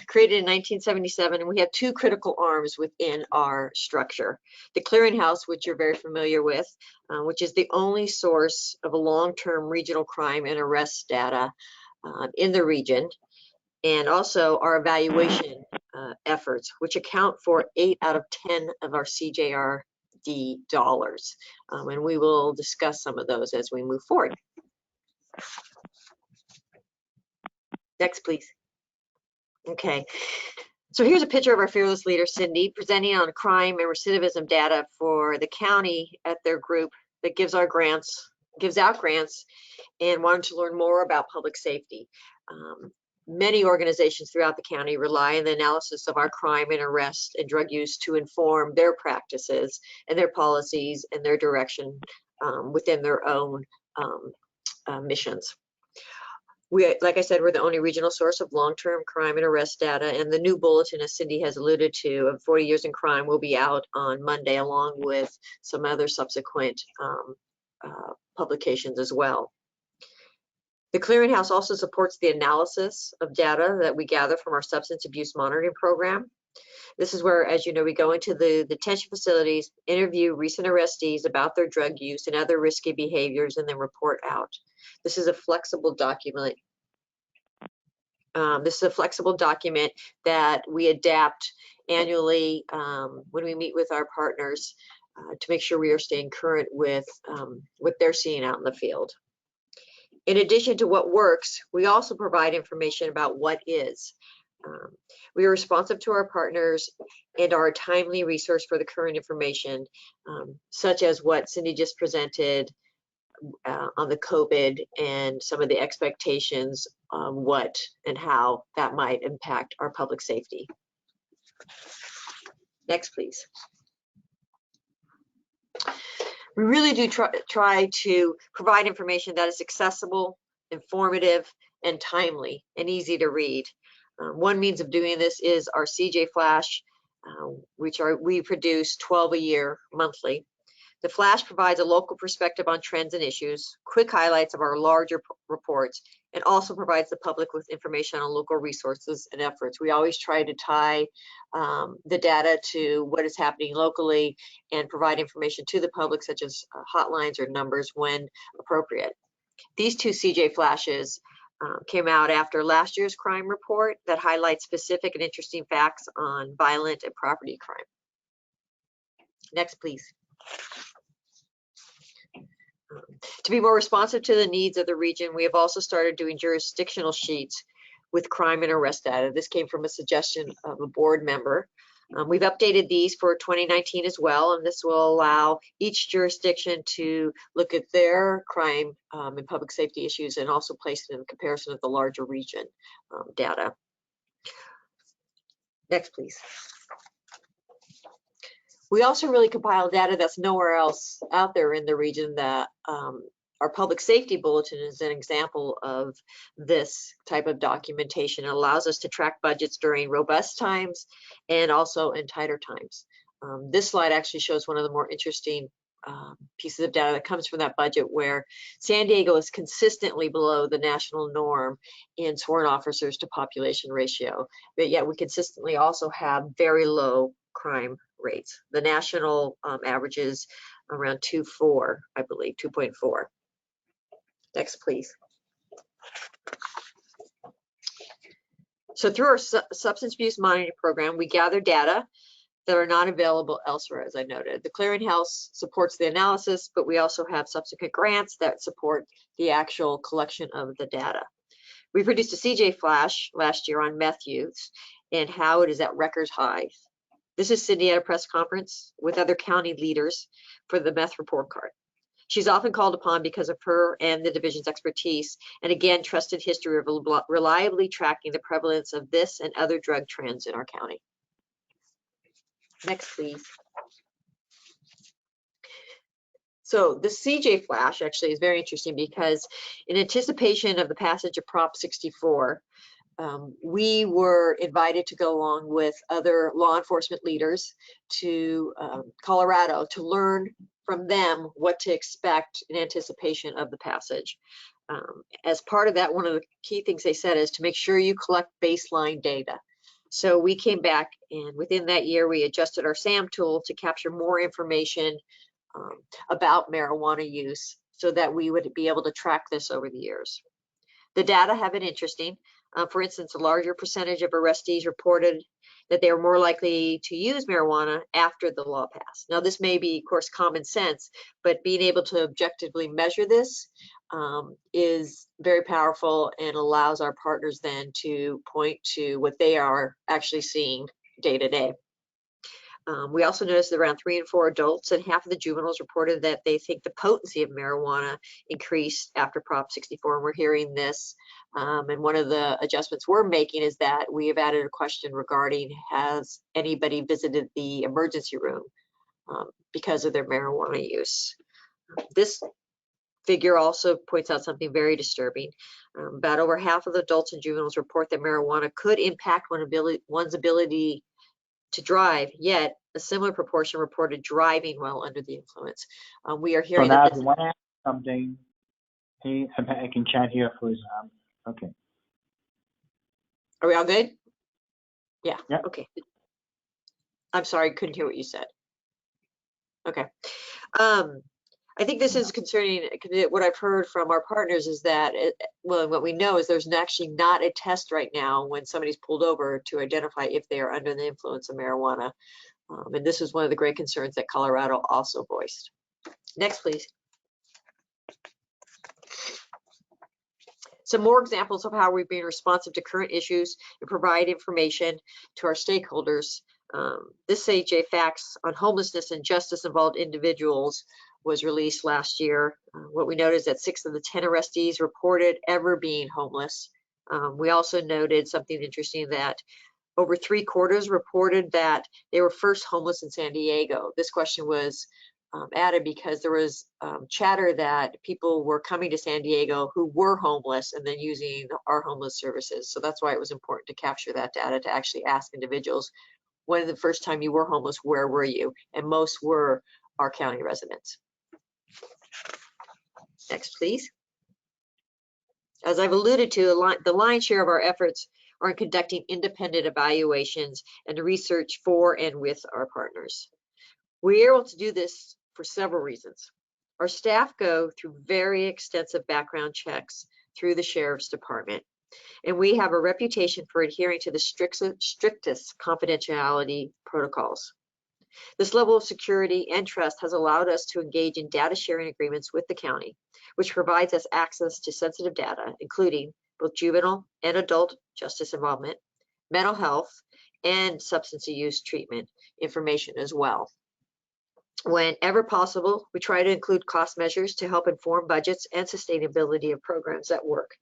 Created in 1977, and we have two critical arms within our structure. The Clearinghouse, which you're very familiar with, which is the only source of a long-term regional crime and arrest data in the region, and also our evaluation efforts, which account for 8 out of 10 of our CJRD dollars. And we will discuss some of those as we move forward. Next, please. Okay, so here's a picture of our fearless leader, Cindy, presenting on crime and recidivism data for the county at their group that gives out grants, and wanted to learn more about public safety. Many organizations throughout the county rely on the analysis of our crime and arrest and drug use to inform their practices and their policies and their direction within their own missions. Like I said, we're the only regional source of long-term crime and arrest data, and the new bulletin, as Cindy has alluded to, of 40 Years in Crime will be out on Monday, along with some other subsequent publications as well. The Clearinghouse also supports the analysis of data that we gather from our substance abuse monitoring program. This is where, as you know, we go into the detention facilities, interview recent arrestees about their drug use and other risky behaviors, and then report out. This is a flexible document. That we adapt annually when we meet with our partners to make sure we are staying current with what they're seeing out in the field. In addition to what works, we also provide information about what is. We are responsive to our partners and are a timely resource for the current information, such as what Cindy just presented on the COVID and some of the expectations on what and how that might impact our public safety. Next, please. We really do try to provide information that is accessible, informative, and timely, and easy to read. One means of doing this is our CJ Flash, which we produce 12 a year monthly. The Flash provides a local perspective on trends and issues, quick highlights of our larger reports, and also provides the public with information on local resources and efforts. We always try to tie the data to what is happening locally and provide information to the public, such as hotlines or numbers when appropriate. These two CJ Flashes came out after last year's crime report that highlights specific and interesting facts on violent and property crime. Next, please. To be more responsive to the needs of the region, we have also started doing jurisdictional sheets with crime and arrest data. This came from a suggestion of a board member. We've updated these for 2019 as well, and this will allow each jurisdiction to look at their crime and public safety issues and also place it in comparison of the larger region data. Next, please. We also really compile data that's nowhere else out there in the region. That our public safety bulletin is an example of this type of documentation. It allows us to track budgets during robust times and also in tighter times. This slide actually shows one of the more interesting pieces of data that comes from that budget, where San Diego is consistently below the national norm in sworn officers to population ratio, but yet we consistently also have very low crime rates. The national average is around 2.4, I believe, 2.4. Next, please. So through our substance abuse monitoring program, we gather data that are not available elsewhere, as I noted. The Clearinghouse supports the analysis, but we also have subsequent grants that support the actual collection of the data. We produced a CJ Flash last year on meth use and how it is at record highs. This is Cindy at a press conference with other county leaders for the meth report card. She's often called upon because of her and the division's expertise, and again, trusted history of reliably tracking the prevalence of this and other drug trends in our county. Next, please. So the CJ flash actually is very interesting because in anticipation of the passage of Prop 64, we were invited to go along with other law enforcement leaders to Colorado to learn from them what to expect in anticipation of the passage. As part of that, one of the key things they said is to make sure you collect baseline data. So we came back, and within that year, we adjusted our SAM tool to capture more information about marijuana use so that we would be able to track this over the years. The data have been interesting. For instance, a larger percentage of arrestees reported that they were more likely to use marijuana after the law passed. Now, this may be, of course, common sense, but being able to objectively measure this is very powerful and allows our partners then to point to what they are actually seeing day to day. We also noticed that around 3 in 4 adults and half of the juveniles reported that they think the potency of marijuana increased after Prop 64, and we're hearing this. And one of the adjustments we're making is that we have added a question regarding, has anybody visited the emergency room because of their marijuana use? This figure also points out something very disturbing. About over half of the adults and juveniles report that marijuana could impact one's ability to drive, yet a similar proportion reported driving while under the influence. We are hearing so now that if you want to ask something, hey, I can chat here for okay. Are we all good? Yeah. Yeah. Okay. I'm sorry, couldn't hear what you said. Okay. I think this is concerning. What I've heard from our partners is that, well, what we know is there's actually not a test right now when somebody's pulled over to identify if they are under the influence of marijuana. And this is one of the great concerns that Colorado also voiced. Next, please. Some more examples of how we've been responsive to current issues and provide information to our stakeholders. This CJ fax on homelessness and justice involved individuals was released last year. What we noted is that 6 of the 10 arrestees reported ever being homeless. We also noted something interesting, that over 3/4 reported that they were first homeless in San Diego. This question was added because there was chatter that people were coming to San Diego who were homeless and then using our homeless services. So that's why it was important to capture that data, to actually ask individuals, when the first time you were homeless, where were you? And most were our county residents. Next, please. As I've alluded to, the lion's share of our efforts are in conducting independent evaluations and research for and with our partners. We're able to do this for several reasons. Our staff go through very extensive background checks through the Sheriff's Department, and we have a reputation for adhering to the strictest confidentiality protocols. This level of security and trust has allowed us to engage in data sharing agreements with the county, which provides us access to sensitive data, including both juvenile and adult justice involvement, mental health, and substance use treatment information as well. Whenever possible, we try to include cost measures to help inform budgets and sustainability of programs that work.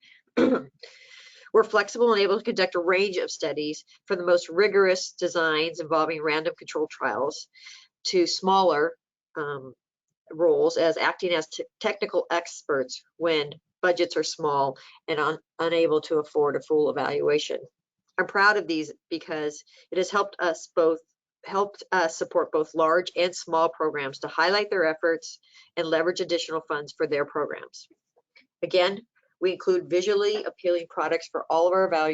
We're flexible and able to conduct a range of studies, from the most rigorous designs involving random controlled trials to smaller roles as acting as technical experts when budgets are small and unable to afford a full evaluation. I'm proud of these because it has helped us support both large and small programs to highlight their efforts and leverage additional funds for their programs. Again, we include visually appealing products for all of our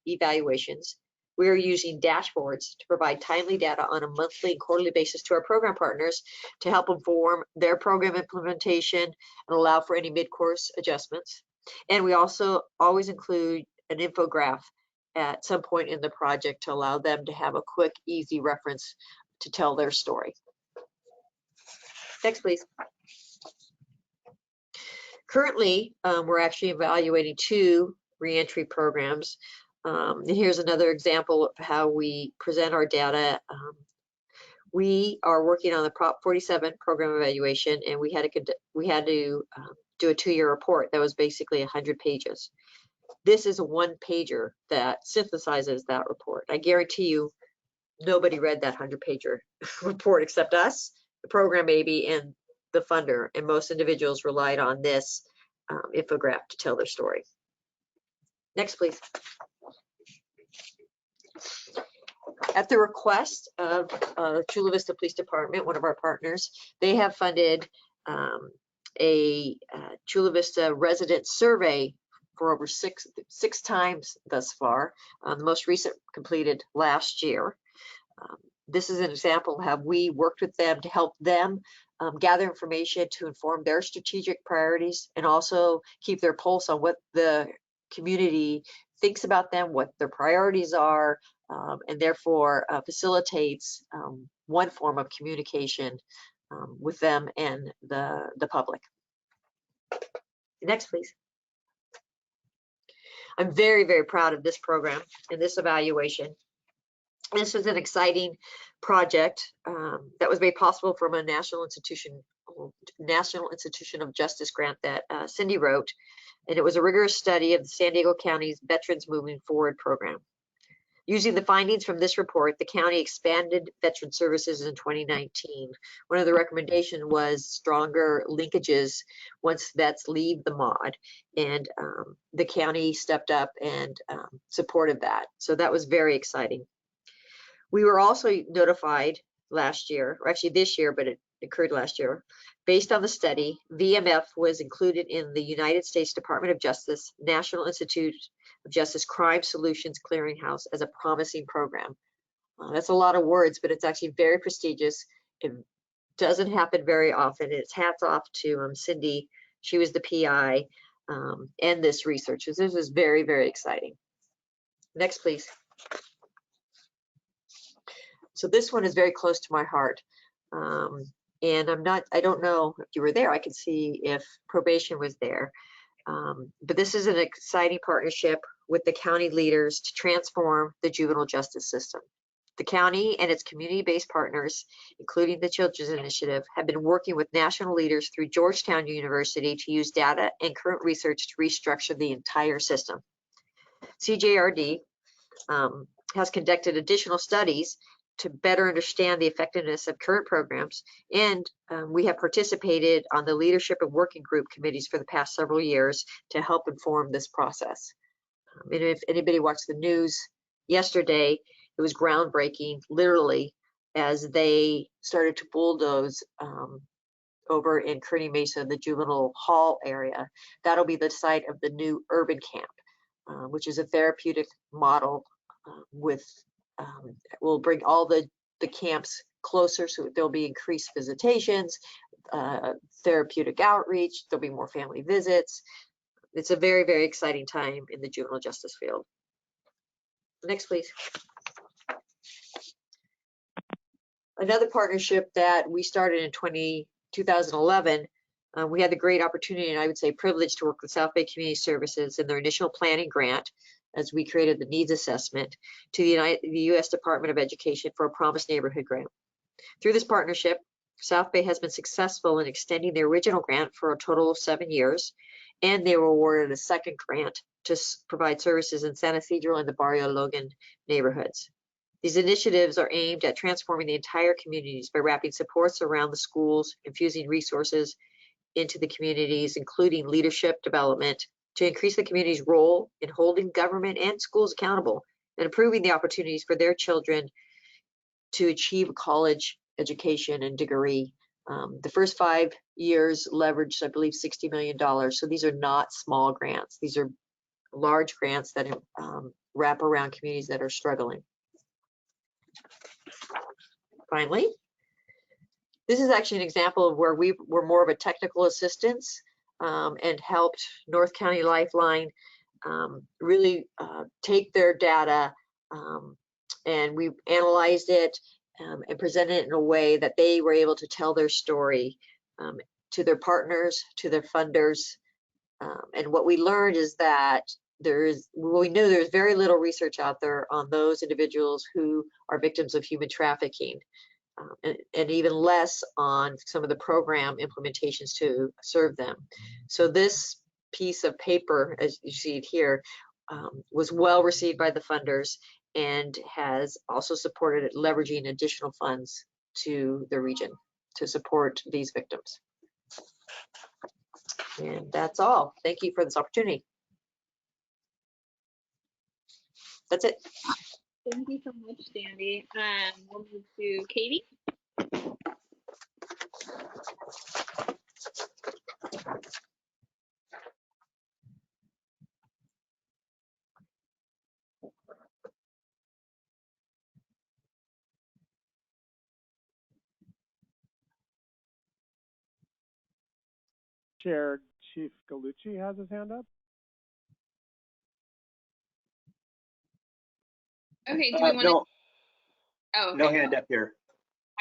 evaluations. We are using dashboards to provide timely data on a monthly and quarterly basis to our program partners to help inform their program implementation and allow for any mid-course adjustments. And we also always include an infographic at some point in the project to allow them to have a quick, easy reference to tell their story. Next, please. Currently, we're actually evaluating 2 reentry programs. And here's another example of how we present our data. We are working on the Prop 47 program evaluation, and we had to do a 2-year report that was basically 100 pages. This is a 1-pager that synthesizes that report. I guarantee you nobody read that 100-pager report except us, the program maybe, and the funder, and most individuals relied on this infographic to tell their story. Next, please. At the request of Chula Vista Police Department, one of our partners, they have funded a Chula Vista resident survey for over six times thus far. The most recent completed last year. This is an example of how we worked with them to help them gather information to inform their strategic priorities and also keep their pulse on what the community thinks about them, what their priorities are, and therefore facilitates one form of communication with them and the public. Next, please. I'm very, very proud of this program and this evaluation. This was an exciting project that was made possible from a National Institution of Justice grant that Cindy wrote, and it was a rigorous study of the San Diego County's Veterans Moving Forward program. Using the findings from this report, the county expanded veteran services in 2019. One of the recommendations was stronger linkages once vets leave the MOD, and the county stepped up and supported that. So that was very exciting. We were also notified last year, or actually this year, but it occurred last year. Based on the study, VMF was included in the United States Department of Justice National Institute of Justice Crime Solutions Clearinghouse as a promising program. That's a lot of words, but it's actually very prestigious. It doesn't happen very often. It's hats off to Cindy. She was the PI and this research. This is very, very exciting. Next, please. So this one is very close to my heart. And I don't know if you were there. I can see if probation was there. But this is an exciting partnership with the county leaders to transform the juvenile justice system. The county and its community-based partners, including the Children's Initiative, have been working with national leaders through Georgetown University to use data and current research to restructure the entire system. CJRD has conducted additional studies to better understand the effectiveness of current programs, and we have participated on the leadership and working group committees for the past several years to help inform this process. And if anybody watched the news yesterday, it was groundbreaking, literally, as they started to bulldoze over in Kearney Mesa, the juvenile hall area. That'll be the site of the new urban camp, which is a therapeutic model will bring all the camps closer, so there'll be increased visitations, therapeutic outreach, there'll be more family visits. It's a very, very exciting time in the juvenile justice field. Next, please. Another partnership that we started in 2011, we had the great opportunity, and I would say privilege, to work with South Bay Community Services in their initial planning grant as we created the needs assessment to the U.S. Department of Education for a Promised Neighborhood grant. Through this partnership, South Bay has been successful in extending the original grant for a total of 7 years, and they were awarded a second grant to provide services in San Isidro and the Barrio Logan neighborhoods. These initiatives are aimed at transforming the entire communities by wrapping supports around the schools, infusing resources into the communities, including leadership development, to increase the community's role in holding government and schools accountable and improving the opportunities for their children to achieve a college education and degree. The first 5 years leveraged, I believe, $60 million. So these are not small grants. These are large grants that wrap around communities that are struggling. Finally, this is actually an example of where we were more of a technical assistance and helped North County Lifeline really take their data and we analyzed it and presented it in a way that they were able to tell their story to their partners, to their funders. And what we learned is that we knew there's very little research out there on those individuals who are victims of human trafficking, and even less on some of the program implementations to serve them. So this piece of paper, as you see it here, was well received by the funders and has also supported leveraging additional funds to the region to support these victims. And that's all. Thank you for this opportunity. That's it. Thank you so much, Sandy. We'll move to Katie. Chair Chief Galucci has his hand up. Okay, do we want to? No, Oh, okay. no hand up here.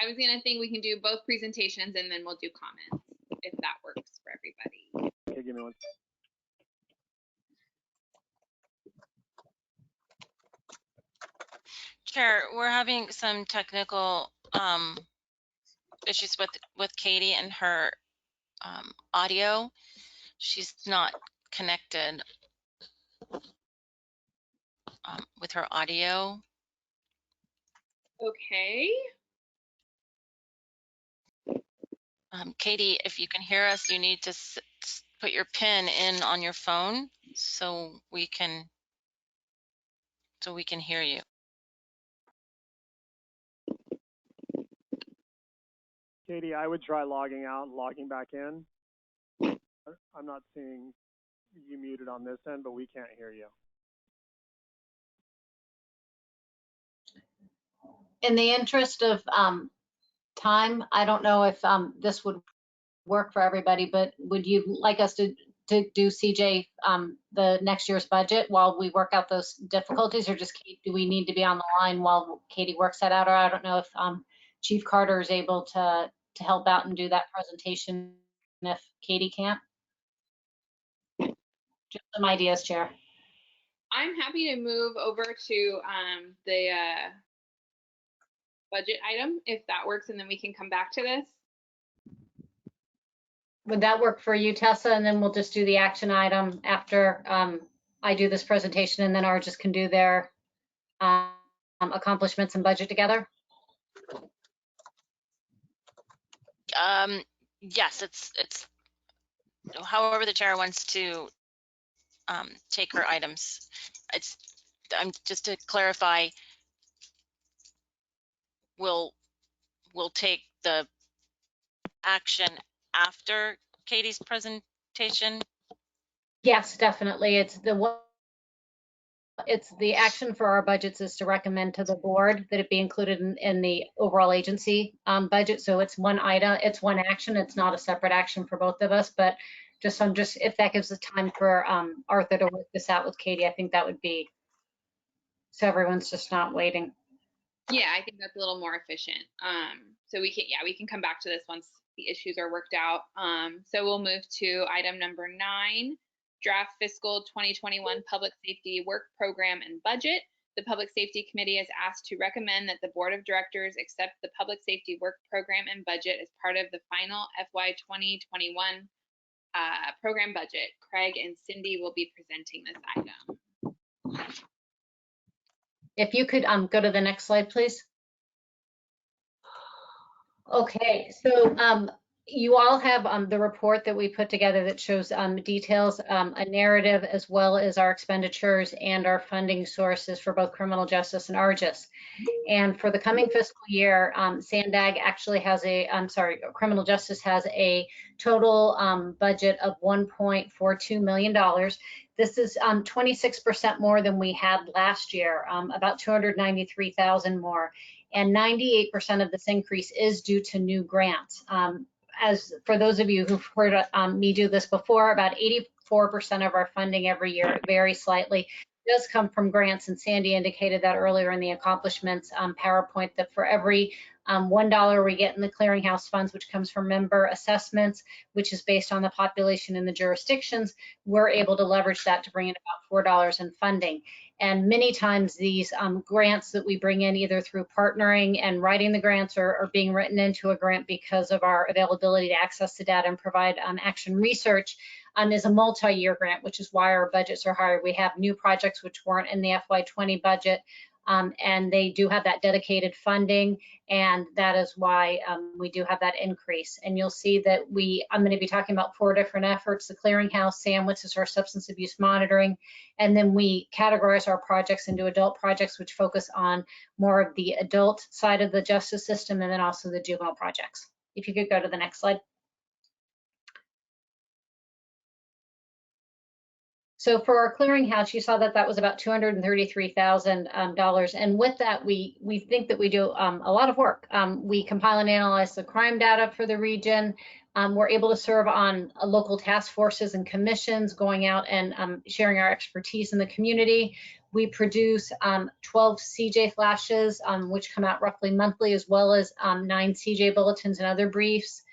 I was gonna think we can do both presentations and then we'll do comments if that works for everybody. Okay, give me one. Chair, we're having some technical issues with Katie and her audio. She's not connected with her audio. Okay. Katie, if you can hear us, you need to put your pin in on your phone so we can hear you. Katie, I would try logging out and logging back in. I'm not seeing you muted on this end, but we can't hear you. In the interest of time, I don't know if this would work for everybody, but would you like us to do CJ the next year's budget while we work out those difficulties, or just do we need to be on the line while Katie works that out? Or I don't know if Chief Carter is able to help out and do that presentation if Katie can't. Just some ideas, Chair. I'm happy to move over to the budget item if that works, and then we can come back to this. Would that work for you, Tessa? And then we'll just do the action item after I do this presentation, and then ours just can do their accomplishments and budget together. Yes, it's however the chair wants to take her items. Just to clarify, we'll take the action after Katie's presentation. Yes, definitely. It's the action for our budgets is to recommend to the board that it be included in the overall agency budget. So it's one item, it's one action. It's not a separate action for both of us, but just if that gives the time for Arthur to work this out with Katie, I think that would be, so everyone's just not waiting. Yeah, I think that's a little more efficient. So we can come back to this once the issues are worked out. So we'll move to item number 9, draft fiscal 2021 public safety work program and budget. The Public Safety Committee is asked to recommend that the Board of Directors accept the public safety work program and budget as part of the final FY 2021 program budget. Craig and Cindy will be presenting this item. If you could go to the next slide, please. Okay, so you all have the report that we put together that shows details, a narrative, as well as our expenditures and our funding sources for both criminal justice and ARJUS. And for the coming fiscal year, SANDAG actually has criminal justice has a total budget of $1.42 million. This is 26% more than we had last year, about 293,000 more. And 98% of this increase is due to new grants. As for those of you who've heard me do this before, about 84% of our funding every year, very slightly, does come from grants, and Sandy indicated that earlier in the accomplishments PowerPoint, that for every $1 we get in the clearinghouse funds, which comes from member assessments, which is based on the population in the jurisdictions, we're able to leverage that to bring in about $4 in funding. And many times these grants that we bring in, either through partnering and writing the grants or being written into a grant because of our availability to access the data and provide action research, is a multi-year grant, which is why our budgets are higher. We have new projects which weren't in the FY20 budget, and they do have that dedicated funding, and that is why we do have that increase. And you'll see that I'm going to be talking about 4 different efforts: the Clearinghouse, SAM, which is our substance abuse monitoring, and then we categorize our projects into adult projects, which focus on more of the adult side of the justice system, and then also the juvenile projects. If you could go to the next slide. So for our clearinghouse, you saw that that was about $233,000, and with that, we think that we do a lot of work. We compile and analyze the crime data for the region. We're able to serve on local task forces and commissions, going out and sharing our expertise in the community. We produce 12 CJ flashes, which come out roughly monthly, as well as 9 CJ bulletins and other briefs.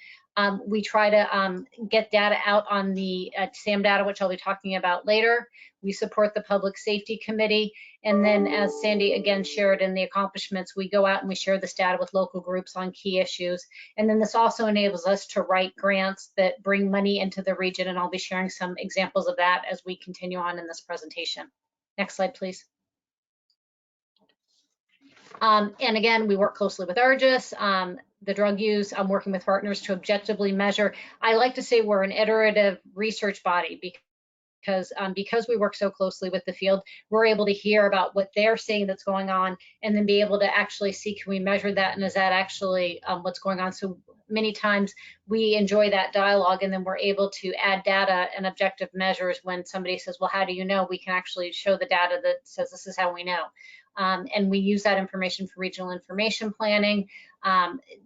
We try to get data out on the SAM data, which I'll be talking about later. We support the Public Safety Committee. And then, as Sandy again shared in the accomplishments, we go out and we share this data with local groups on key issues. And then this also enables us to write grants that bring money into the region. And I'll be sharing some examples of that as we continue on in this presentation. Next slide, please. And again, we work closely with Argus. The drug use, I'm working with partners to objectively measure. I like to say we're an iterative research body because we work so closely with the field, we're able to hear about what they're seeing that's going on, and then be able to actually see, can we measure that, and is that actually what's going on? So many times we enjoy that dialogue, and then we're able to add data and objective measures. When somebody says, well, how do you know? We can actually show the data that says this is how we know. And we use that information for regional information planning,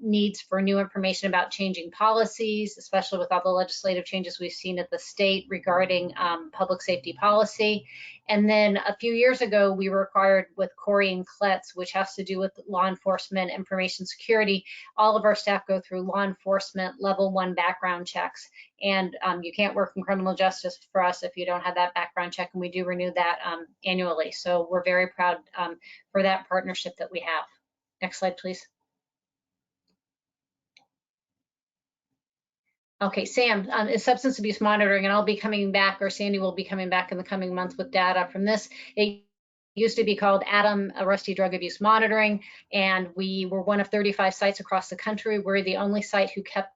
needs for new information about changing policies, especially with all the legislative changes we've seen at the state regarding public safety policy. And then a few years ago, we were required with Corey and Kletz, which has to do with law enforcement information security. All of our staff go through law enforcement level 1 background checks. And you can't work in criminal justice for us if you don't have that background check, and we do renew that annually. So we're very proud for that partnership that we have. Next slide, please. Okay, SAM is substance abuse monitoring, and I'll be coming back, or Sandy will be coming back in the coming months with data from this. It used to be called ADAM, Rusty Drug Abuse Monitoring, and we were one of 35 sites across the country. We're the only site who kept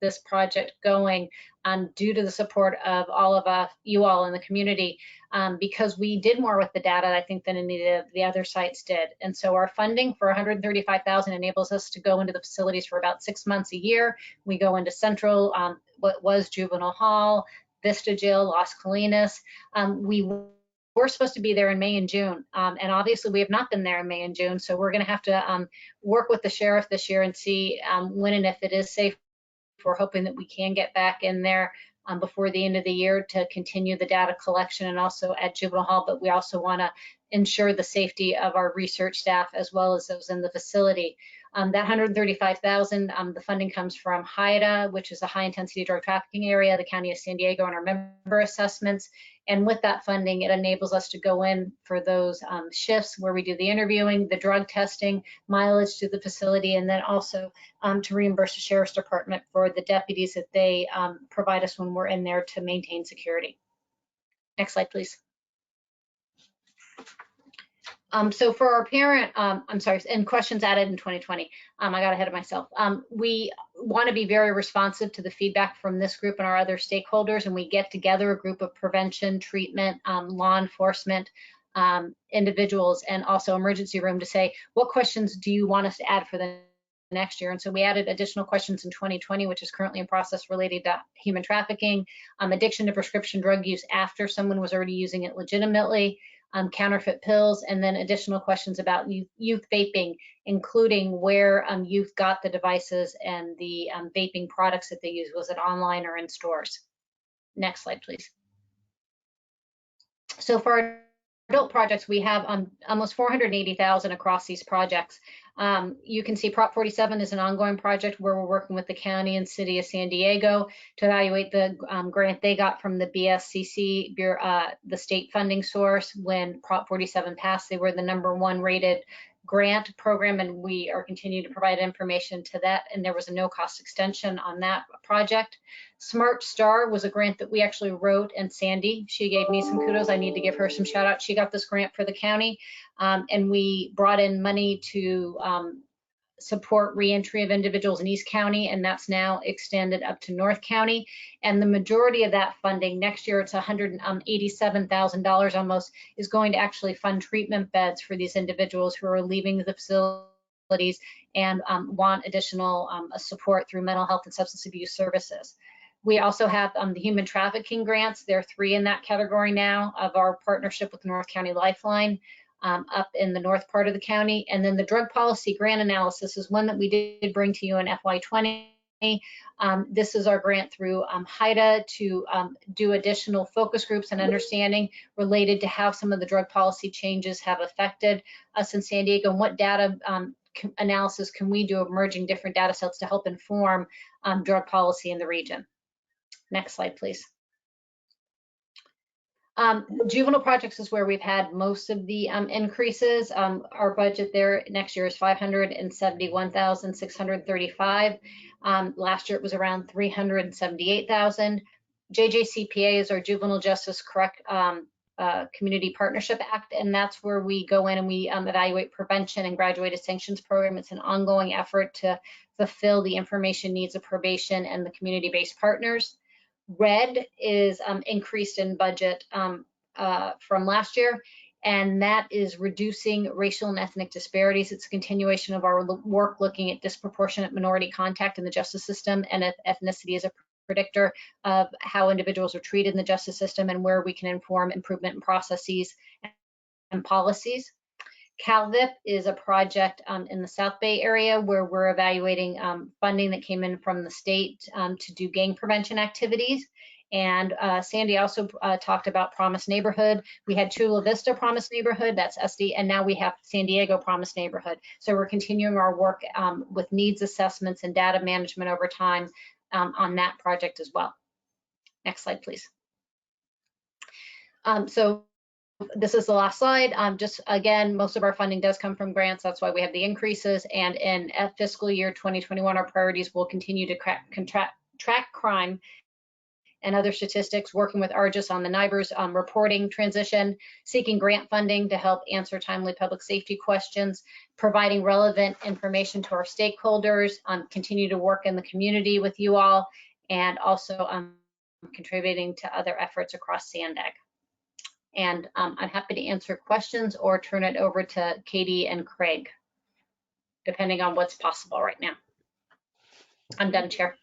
this project going due to the support of all of you all in the community, because we did more with the data, I think, than any of the other sites did. And so our funding for $135,000 enables us to go into the facilities for about 6 months a year. We go into Central, what was Juvenile Hall, Vista Jail, Las Colinas. We're supposed to be there in May and June, and obviously we have not been there in May and June, so we're going to have to work with the sheriff this year and see when and if it is safe. We're hoping that we can get back in there before the end of the year to continue the data collection, and also at Juvenile Hall, but we also want to ensure the safety of our research staff as well as those in the facility. That $135,000, the funding comes from HIDA, which is a high intensity drug trafficking area, the County of San Diego, and our member assessments. And with that funding, it enables us to go in for those shifts where we do the interviewing, the drug testing, mileage to the facility, and then also to reimburse the Sheriff's Department for the deputies that they provide us when we're in there to maintain security. Next slide, please. So for our parent, I'm sorry, and questions added in 2020, I got ahead of myself. We want to be very responsive to the feedback from this group and our other stakeholders, and we get together a group of prevention, treatment, law enforcement individuals, and also emergency room to say, what questions do you want us to add for the next year? And so we added additional questions in 2020, which is currently in process, related to human trafficking, addiction to prescription drug use after someone was already using it legitimately, counterfeit pills, and then additional questions about youth vaping, including where youth got the devices and the vaping products that they use. Was it online or in stores? Next slide, please. So for our adult projects, we have almost 480,000 across these projects. You can see Prop 47 is an ongoing project where we're working with the county and city of San Diego to evaluate the grant they got from the BSCC, the state funding source. When Prop 47 passed, they were the #1 rated grant program, and we are continuing to provide information to that, and there was a no-cost extension on that project. Smart Star was a grant that we actually wrote, and Sandy, she gave me some kudos. I need to give her some shout out. She got this grant for the county, and we brought in money to support reentry of individuals in East County, and that's now extended up to North County. And the majority of that funding, next year it's $187,000 almost, is going to actually fund treatment beds for these individuals who are leaving the facilities and want additional support through mental health and substance abuse services. We also have the human trafficking grants. There are 3 in that category now of our partnership with North County Lifeline. Up in the north part of the county. And then the drug policy grant analysis is one that we did bring to you in FY20. This is our grant through HIDA to do additional focus groups and understanding related to how some of the drug policy changes have affected us in San Diego, and what data analysis can we do of merging different data sets to help inform drug policy in the region. Next slide, please. Juvenile projects is where we've had most of the increases. Our budget there next year is $571,635. Last year it was around $378,000. JJCPA is our Juvenile Justice Community Partnership Act, and that's where we go in and we evaluate prevention and graduated sanctions program. It's an ongoing effort to fulfill the information needs of probation and the community-based partners. Red is increased in budget from last year, and that is reducing racial and ethnic disparities. It's a continuation of our work looking at disproportionate minority contact in the justice system, and ethnicity is a predictor of how individuals are treated in the justice system and where we can inform improvement in processes and policies. CalVIP is a project in the South Bay area where we're evaluating funding that came in from the state to do gang prevention activities. And Sandy also talked about Promise Neighborhood. We had Chula Vista Promise Neighborhood, that's SD, and now we have San Diego Promise Neighborhood. So we're continuing our work with needs assessments and data management over time on that project as well. Next slide, please. So this is the last slide. Just again, most of our funding does come from grants. That's why we have the increases. And in fiscal year 2021, our priorities will continue to track crime and other statistics, working with ARGIS on the NIBRS reporting transition, seeking grant funding to help answer timely public safety questions, providing relevant information to our stakeholders, continue to work in the community with you all, and also contributing to other efforts across SANDAG. And I'm happy to answer questions or turn it over to Katie and Craig, depending on what's possible right now. I'm done, Chair.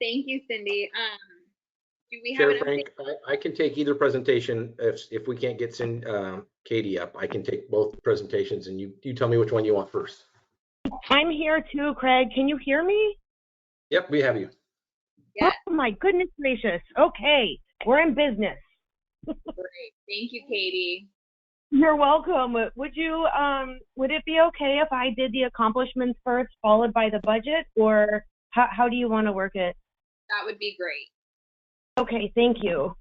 Thank you, Cindy. Do we have Chair an Frank, I can take either presentation. If we can't get Katie up, I can take both presentations, and you tell me which one you want first. I'm here too, Craig. Can you hear me? Yep, we have you. Yes. Oh my goodness gracious. Okay, we're in business. Great. Thank you, Katie. You're welcome. Would it be okay if I did the accomplishments first, followed by the budget, or how do you want to work it? That would be great. Okay, thank you.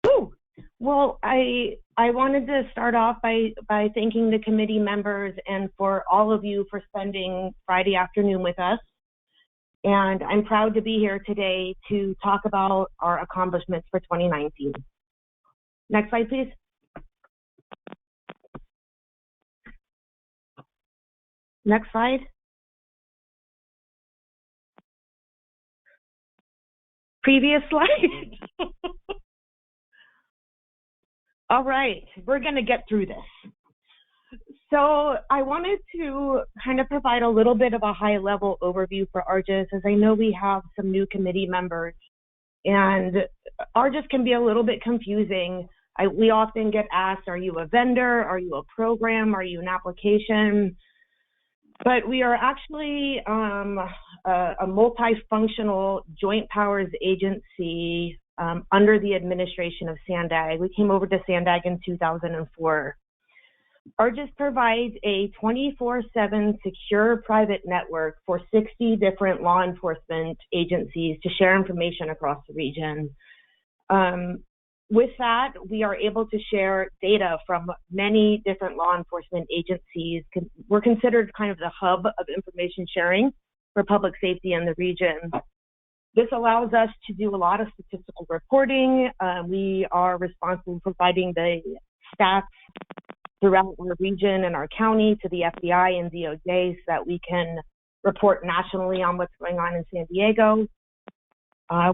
Ooh, well, I wanted to start off by thanking the committee members and for all of you for spending Friday afternoon with us. And I'm proud to be here today to talk about our accomplishments for 2019. Next slide, please. Next slide. Previous slide. All right, we're going to get through this. So I wanted to kind of provide a little bit of a high-level overview for ARGIS, as I know we have some new committee members, and ARGIS can be a little bit confusing. We often get asked, are you a vendor? Are you a program? Are you an application? But we are actually a multifunctional joint powers agency under the administration of SANDAG. We came over to SANDAG in 2004. ARGIS provides a 24/7 secure private network for 60 different law enforcement agencies to share information across the region. With that, we are able to share data from many different law enforcement agencies. We're considered kind of the hub of information sharing for public safety in the region. This allows us to do a lot of statistical reporting. We are responsible for providing the stats throughout our region and our county to the FBI and DOJ so that we can report nationally on what's going on in San Diego.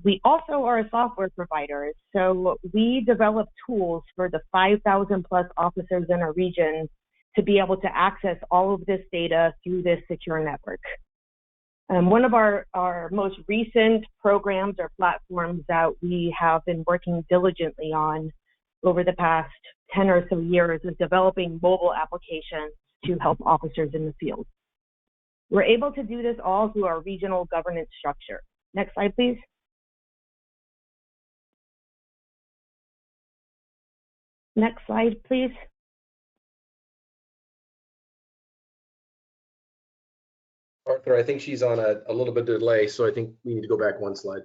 We also are a software provider, so we develop tools for the 5,000 plus officers in our region to be able to access all of this data through this secure network. One of our most recent programs or platforms that we have been working diligently on over the past 10 or so years is developing mobile applications to help officers in the field. We're able to do this all through our regional governance structure. Next slide, please. Next slide, please. Arthur, I think she's on a little bit of delay, so I think we need to go back one slide.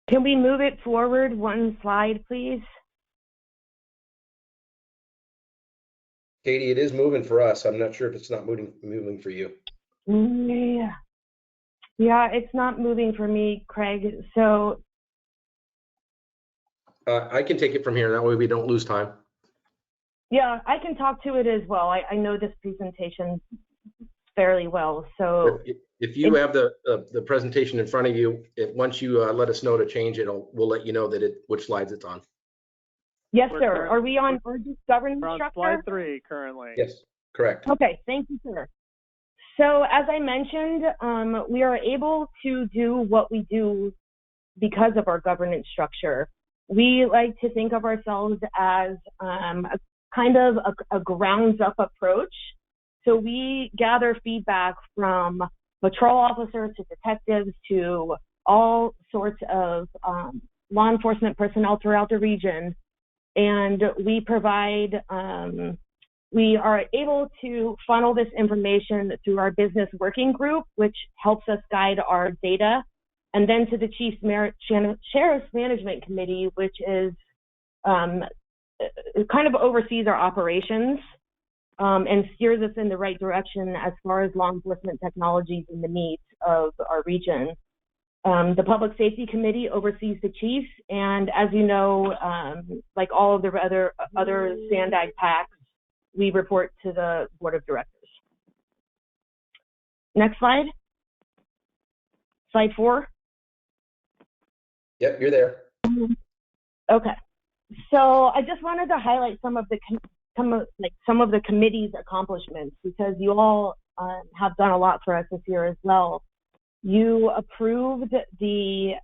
Can we move it forward one slide, please? Katie, it is moving for us. I'm not sure if it's not moving for you. Yeah, it's not moving for me, Craig. So I can take it from here. That way we don't lose time. Yeah, I can talk to it as well. I know this presentation fairly well. So if you have the presentation in front of you, once you let us know to change it, we'll let you know that which slides it's on. Yes, sir. Are we on governance structure? Slide 3 currently. Yes, correct. Okay, thank you, sir. So as I mentioned, we are able to do what we do because of our governance structure. We like to think of ourselves as a kind of a grounds-up approach. So we gather feedback from patrol officers to detectives to all sorts of law enforcement personnel throughout the region. And we provide, we are able to funnel this information through our business working group, which helps us guide our data, and then to the Chief Sheriff's Management Committee, which is kind of oversees our operations and steers us in the right direction as far as law enforcement technologies and the needs of our region. The Public Safety Committee oversees the chiefs, and as you know, like all of the other SANDAG PACs, we report to the Board of Directors. Next slide. Slide 4. Yep, you're there. Okay. So I just wanted to highlight some of the committee's accomplishments, because you all have done a lot for us this year as well. You approved the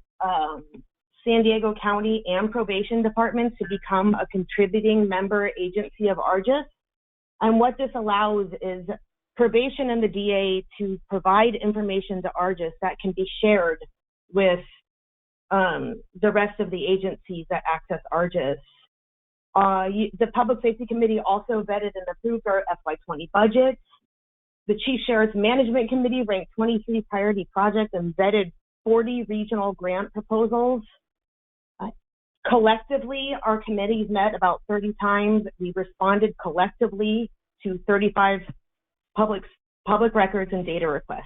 San Diego County and probation departments to become a contributing member agency of ARGIS. And what this allows is probation and the DA to provide information to ARGIS that can be shared with the rest of the agencies that access ARGIS. The Public Safety Committee also vetted and approved our FY20 budget. The Chief Sheriff's Management Committee ranked 23 priority projects and vetted 40 regional grant proposals. Collectively, our committees met about 30 times. We responded collectively to 35 public records and data requests.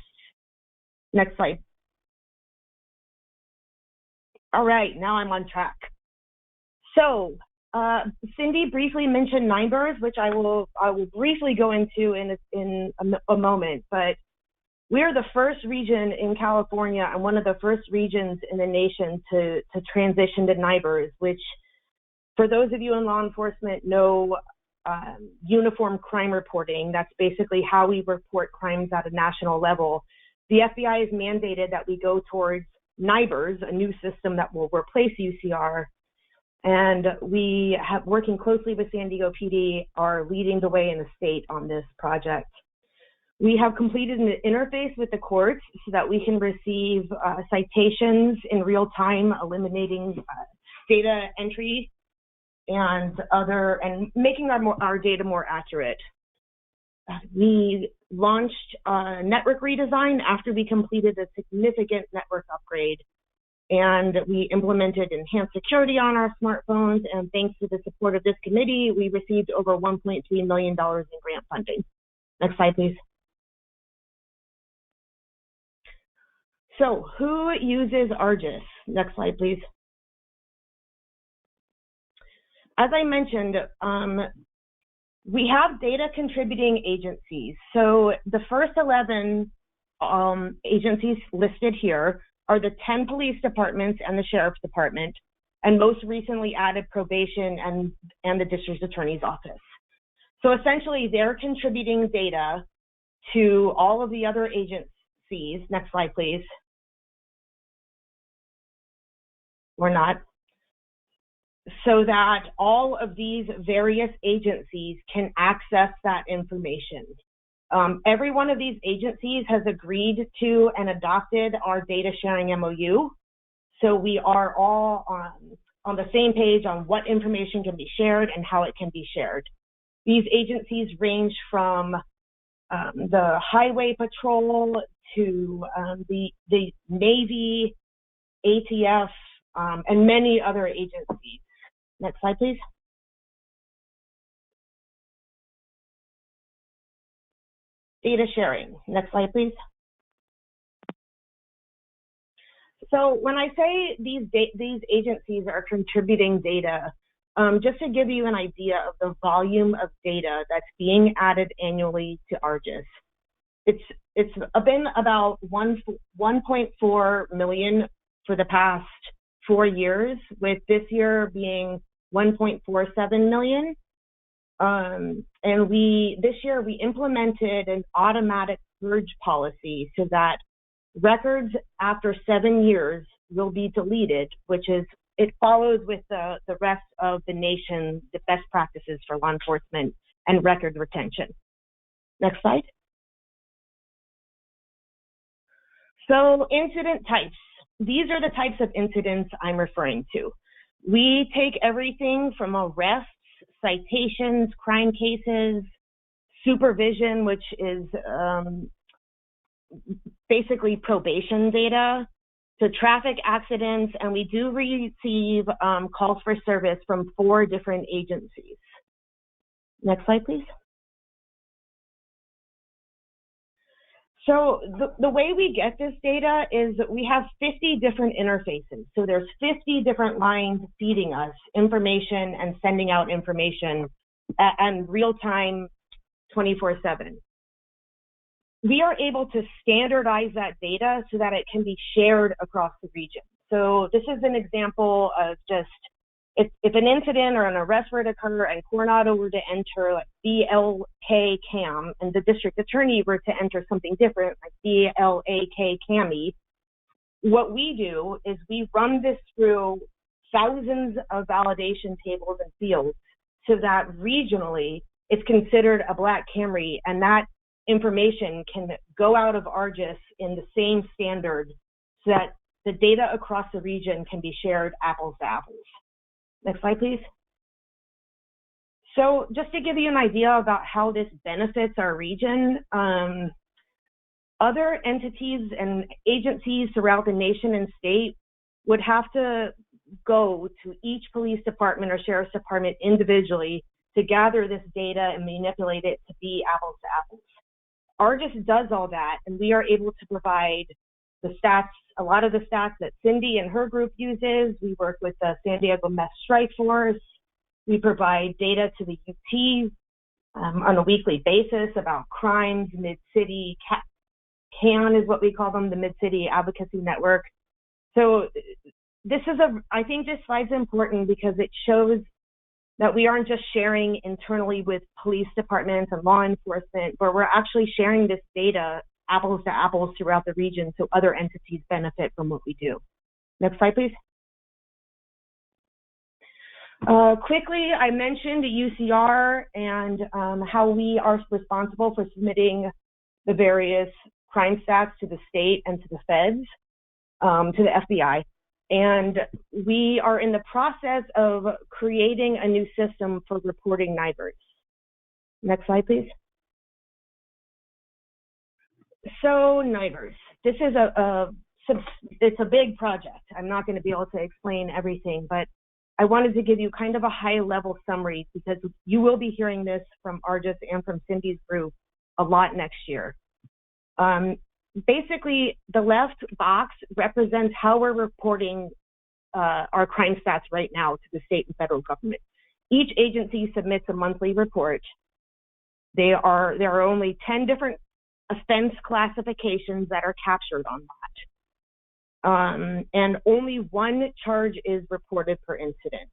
Next slide. All right, now I'm on track. So Cindy briefly mentioned NIBRS, which I will briefly go into in a moment, but we are the first region in California and one of the first regions in the nation to transition to NIBRS, which, for those of you in law enforcement, know uniform crime reporting. That's basically how we report crimes at a national level. The FBI has mandated that we go towards NIBRS, a new system that will replace UCR. And we have, working closely with San Diego PD, are leading the way in the state on this project. We have completed an interface with the courts so that we can receive citations in real time, eliminating data entry and making our data more accurate. We launched a network redesign after we completed a significant network upgrade. And we implemented enhanced security on our smartphones. And thanks to the support of this committee, we received over $1.3 million in grant funding. Next slide, please. So who uses ARGIS? Next slide, please. As I mentioned, we have data contributing agencies. So the first 11 agencies listed here are the 10 police departments and the sheriff's department, and most recently added probation and the district attorney's office. So essentially, they're contributing data to all of the other agencies. Next slide, please. Or not. So that all of these various agencies can access that information. Every one of these agencies has agreed to and adopted our data sharing MOU. So we are all on the same page on what information can be shared and how it can be shared. These agencies range from the Highway Patrol to the Navy, ATF, and many other agencies. Next slide, please. Data sharing. Next slide, please. So when I say these agencies are contributing data, just to give you an idea of the volume of data that's being added annually to ARGIS, it's been about 1.4 million for the past 4 years, with this year being 1.47 million. And this year we implemented an automatic purge policy so that records after 7 years will be deleted, which is, it follows with the rest of the nation, the best practices for law enforcement and record retention. Next slide. So incident types. These are the types of incidents I'm referring to. We take everything from arrests, citations, crime cases, supervision, which is basically probation data, to traffic accidents, and we do receive calls for service from 4 different agencies. Next slide, please. So the way we get this data is that we have 50 different interfaces. So there's 50 different lines feeding us information and sending out information and real time 24/7. We are able to standardize that data so that it can be shared across the region. So this is an example of just, if an incident or an arrest were to occur and Coronado were to enter like BLK CAM and the district attorney were to enter something different like BLAK CAMI, what we do is we run this through thousands of validation tables and fields so that regionally it's considered a Black Camry, and that information can go out of ARGIS in the same standard so that the data across the region can be shared apples to apples. Next slide, please. So just to give you an idea about how this benefits our region, other entities and agencies throughout the nation and state would have to go to each police department or sheriff's department individually to gather this data and manipulate it to be apples to apples. ARGIS does all that, and we are able to provide the stats, a lot of the stats that Cindy and her group uses. We work with the San Diego Meth Strike Force. We provide data to the UT on a weekly basis about crimes, Mid-City, CAN is what we call them, the Mid-City Advocacy Network. So this is I think this slide's important because it shows that we aren't just sharing internally with police departments and law enforcement, but we're actually sharing this data apples to apples throughout the region so other entities benefit from what we do. Next slide, please. Quickly, I mentioned UCR and how we are responsible for submitting the various crime stats to the state and to the feds, to the FBI. And we are in the process of creating a new system for reporting NIBRs. Next slide, please. So NIBRS, this is it's a big project. I'm not going to be able to explain everything, but I wanted to give you kind of a high-level summary because you will be hearing this from Arjus and from Cindy's group a lot next year. Basically, the left box represents how we're reporting our crime stats right now to the state and federal government. Each agency submits a monthly report. There are only 10 different offense classifications that are captured on that. And only one charge is reported per incident.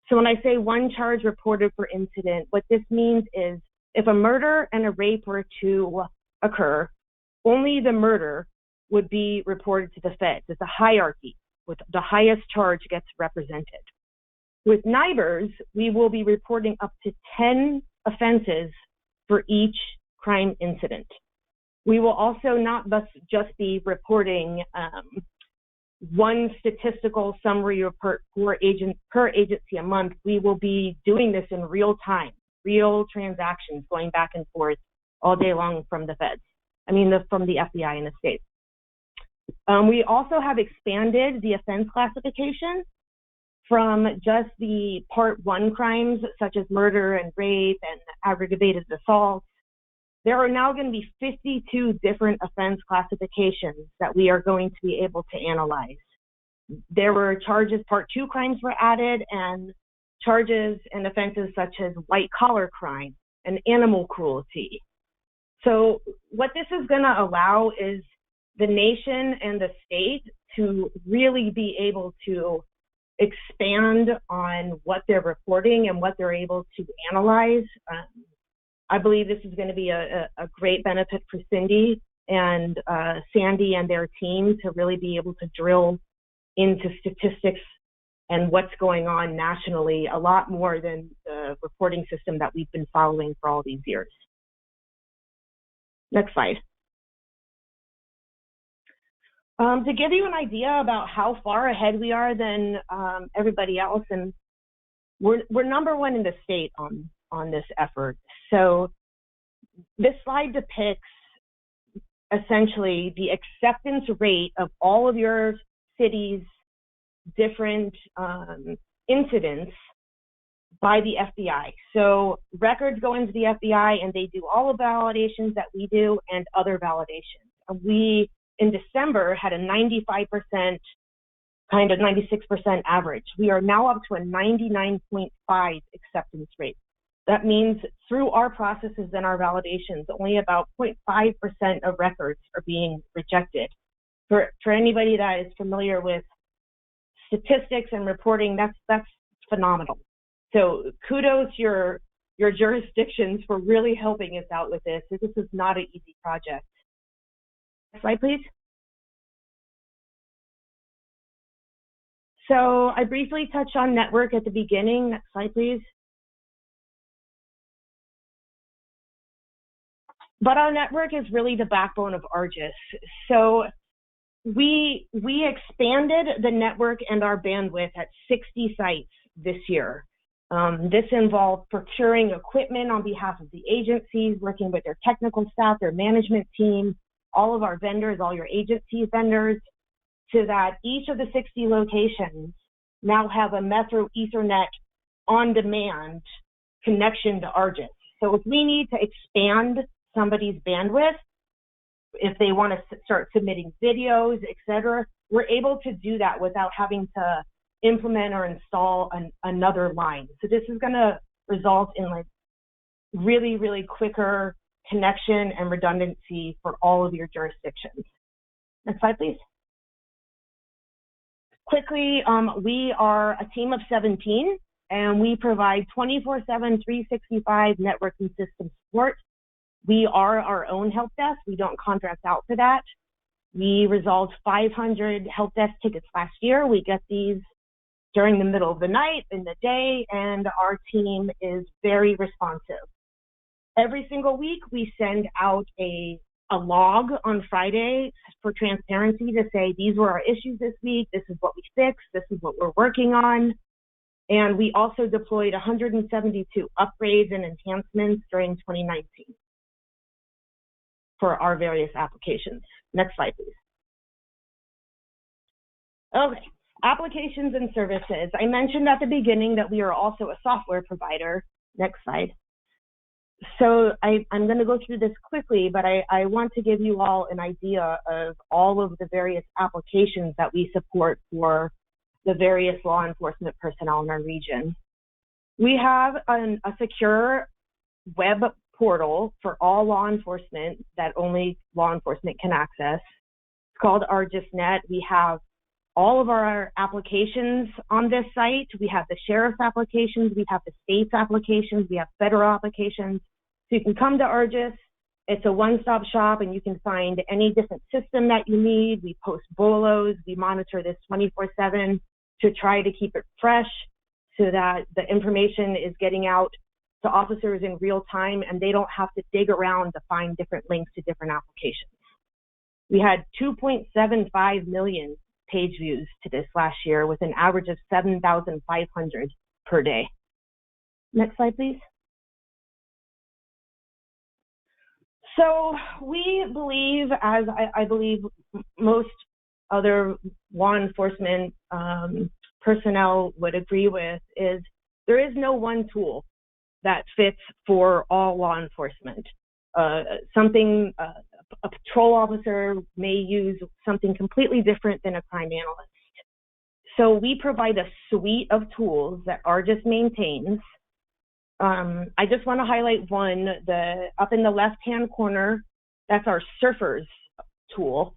So when I say one charge reported per incident, what this means is if a murder and a rape were to occur, only the murder would be reported to the feds. It's a hierarchy with the highest charge gets represented. With NIBRS, we will be reporting up to 10 offenses for each crime incident. We will also not just be reporting one statistical summary report per agency a month. We will be doing this in real time, real transactions going back and forth all day long from the feds. From the FBI in the state. We also have expanded the offense classification from just the Part 1 crimes, such as murder and rape and aggravated assault. There are now going to be 52 different offense classifications that we are going to be able to analyze. There were charges, Part 2 crimes were added, and charges and offenses such as white-collar crime and animal cruelty. So what this is going to allow is the nation and the state to really be able to expand on what they're reporting and what they're able to analyze. I believe this is going to be a great benefit for Cindy and Sandy and their team to really be able to drill into statistics and what's going on nationally a lot more than the reporting system that we've been following for all these years. Next slide. To give you an idea about how far ahead we are than everybody else, and we're number one in the state on this effort. So this slide depicts essentially the acceptance rate of all of your city's different incidents by the FBI. So records go into the FBI and they do all the validations that we do and other validations. And we, in December, had a 95%, kind of 96% average. We are now up to a 99.5 acceptance rate. That means through our processes and our validations, only about 0.5% of records are being rejected. For anybody that is familiar with statistics and reporting, that's phenomenal. So kudos your jurisdictions for really helping us out with this. This is not an easy project. Next slide, please. So I briefly touched on network at the beginning. Next slide, please. But our network is really the backbone of Arjus. So we expanded the network and our bandwidth at 60 sites this year. This involved procuring equipment on behalf of the agencies, working with their technical staff, their management team, all of our vendors, all your agency vendors, so that each of the 60 locations now have a Metro Ethernet on-demand connection to Arjus. So if we need to expand somebody's bandwidth, if they want to start submitting videos, etc., we're able to do that without having to implement or install another line. So this is going to result in like really, really quicker connection and redundancy for all of your jurisdictions. Next slide, please. Quickly, we are a team of 17, and we provide 24/7, 365 networking system support. We are our own help desk. We don't contract out for that. We resolved 500 help desk tickets last year. We get these during the middle of the night, in the day, and our team is very responsive. Every single week, we send out a log on Friday for transparency to say, these were our issues this week, this is what we fixed, this is what we're working on. And we also deployed 172 upgrades and enhancements during 2019. for our various applications. Next slide, please. Okay, applications and services. I mentioned at the beginning that we are also a software provider. Next slide. So I'm going to go through this quickly, but I want to give you all an idea of all of the various applications that we support for the various law enforcement personnel in our region. We have a secure web portal for all law enforcement that only law enforcement can access. It's called ArgisNet. We have all of our applications on this site. We have the sheriff's applications, we have the state's applications, we have federal applications. So you can come to Argis. It's a one-stop shop, and you can find any different system that you need. We post bolos. We monitor this 24/7 to try to keep it fresh so that the information is getting out to officers in real time, and they don't have to dig around to find different links to different applications. We had 2.75 million page views to this last year with an average of 7,500 per day. Next slide, please. So we believe, as I believe most other law enforcement personnel would agree with, is there is no one tool that fits for all law enforcement. A patrol officer may use something completely different than a crime analyst. So we provide a suite of tools that Argis maintains. I just want to highlight one, up in the left-hand corner, that's our surfers tool.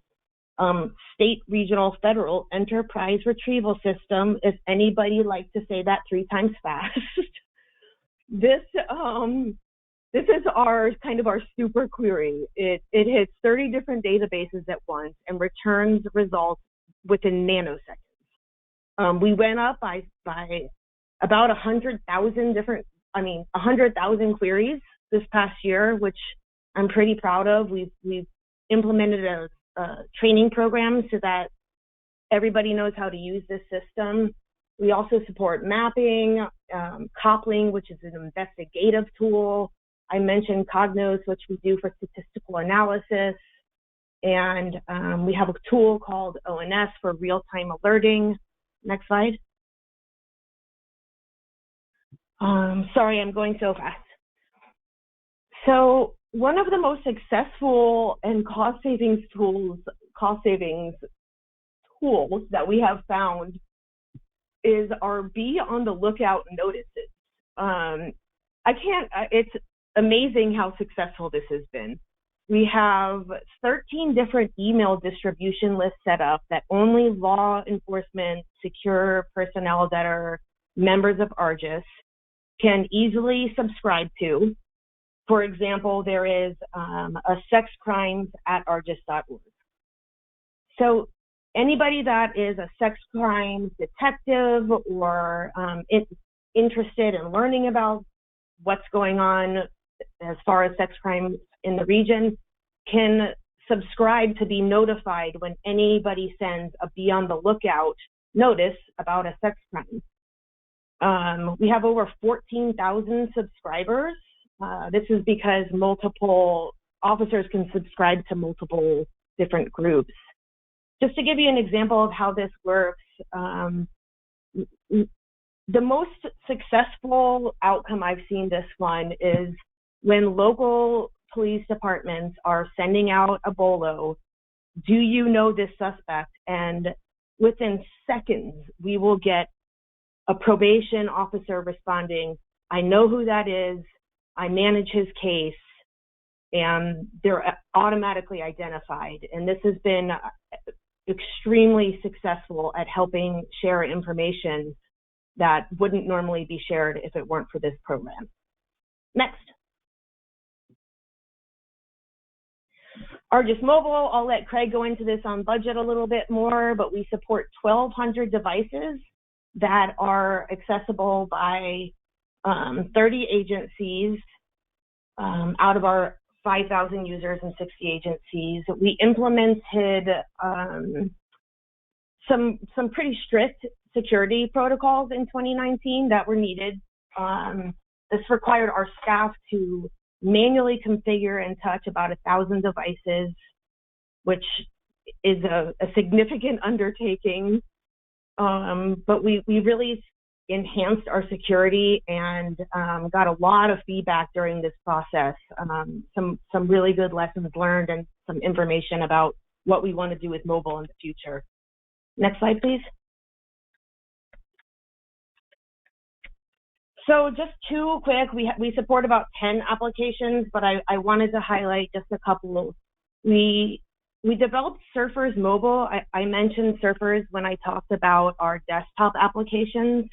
State, regional, federal enterprise retrieval system. If anybody likes to say that 3 times fast. This is our super query. It hits 30 different databases at once and returns results within nanoseconds. We went up by about 100,000 queries this past year, which I'm pretty proud of. We've implemented a training program so that everybody knows how to use this system. We also support mapping, Coupling, which is an investigative tool. I mentioned Cognos, which we do for statistical analysis. And we have a tool called ONS for real-time alerting. Next slide. Sorry, I'm going so fast. So one of the most successful and cost savings tools that we have found is our Be on the Lookout notices. It's amazing how successful this has been. We have 13 different email distribution lists set up that only law enforcement secure personnel that are members of Argis can easily subscribe to. For example, there is a sex crimes at argis.org. So anybody that is a sex crimes detective or interested in learning about what's going on as far as sex crimes in the region can subscribe to be notified when anybody sends a Be on the Lookout notice about a sex crime. We have over 14,000 subscribers. This is because multiple officers can subscribe to multiple different groups. Just to give you an example of how this works, the most successful outcome I've seen this one is when local police departments are sending out a bolo, do you know this suspect? And within seconds, we will get a probation officer responding, I know who that is, I manage his case, and they're automatically identified. And this has been extremely successful at helping share information that wouldn't normally be shared if it weren't for this program. Next. Argis Mobile, I'll let Craig go into this on budget a little bit more, but we support 1,200 devices that are accessible by 30 agencies out of our 5,000 users and 60 agencies. We implemented some pretty strict security protocols in 2019 that were needed. This required our staff to manually configure and touch about 1,000 devices, which is a significant undertaking. But we really enhanced our security and got a lot of feedback during this process. Some really good lessons learned and some information about what we want to do with mobile in the future. Next slide, please. So just too quick, we support about 10 applications, but I wanted to highlight just a couple. We developed Surfers Mobile. I mentioned Surfers when I talked about our desktop applications.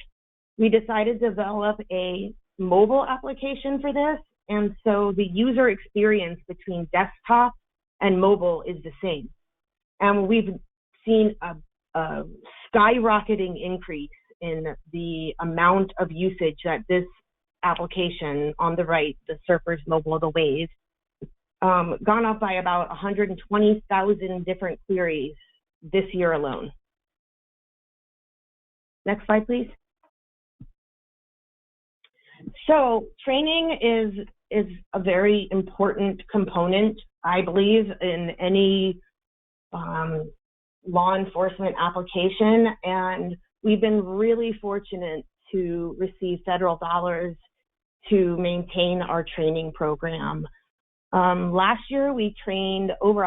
We decided to develop a mobile application for this, and so the user experience between desktop and mobile is the same. And we've seen a skyrocketing increase in the amount of usage that this application on the right, the Surfers Mobile, the Wave, gone up by about 120,000 different queries this year alone. Next slide, please. So training is a very important component, I believe, in any law enforcement application, and we've been really fortunate to receive federal dollars to maintain our training program. Last year, we trained over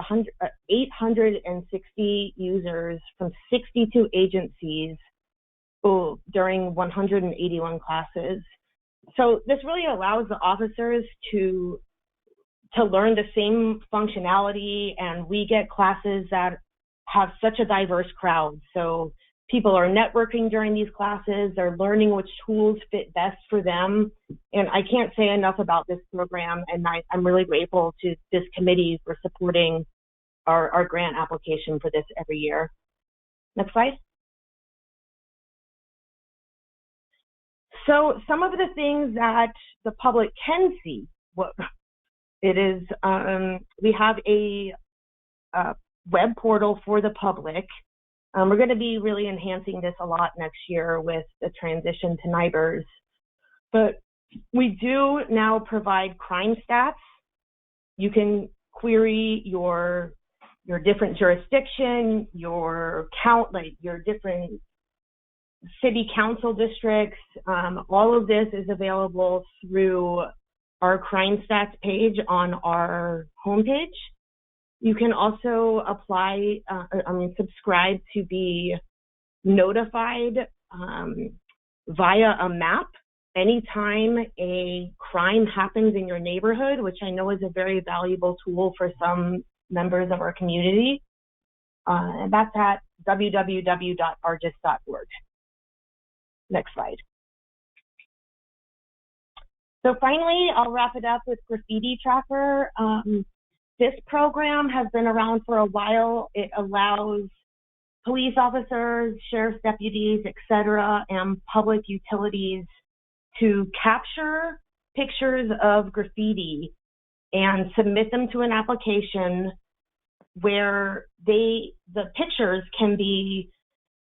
860 users from 62 agencies during 181 classes. So this really allows the officers to learn the same functionality, and we get classes that have such a diverse crowd. So people are networking during these classes, they're learning which tools fit best for them. And I can't say enough about this program, and I'm really grateful to this committee for supporting our grant application for this every year. Next slide. So some of the things that the public can see, we have a web portal for the public. We're going to be really enhancing this a lot next year with the transition to NIBRS. But we do now provide crime stats. You can query your different jurisdiction, your count, like your different city council districts. All of this is available through our crime stats page on our homepage. You can also apply, subscribe to be notified via a map anytime a crime happens in your neighborhood, which I know is a very valuable tool for some members of our community. And that's at www.argis.org. Next slide. So finally, I'll wrap it up with Graffiti Tracker. This program has been around for a while. It allows police officers, sheriff's deputies, etc., and public utilities to capture pictures of graffiti and submit them to an application where the pictures can be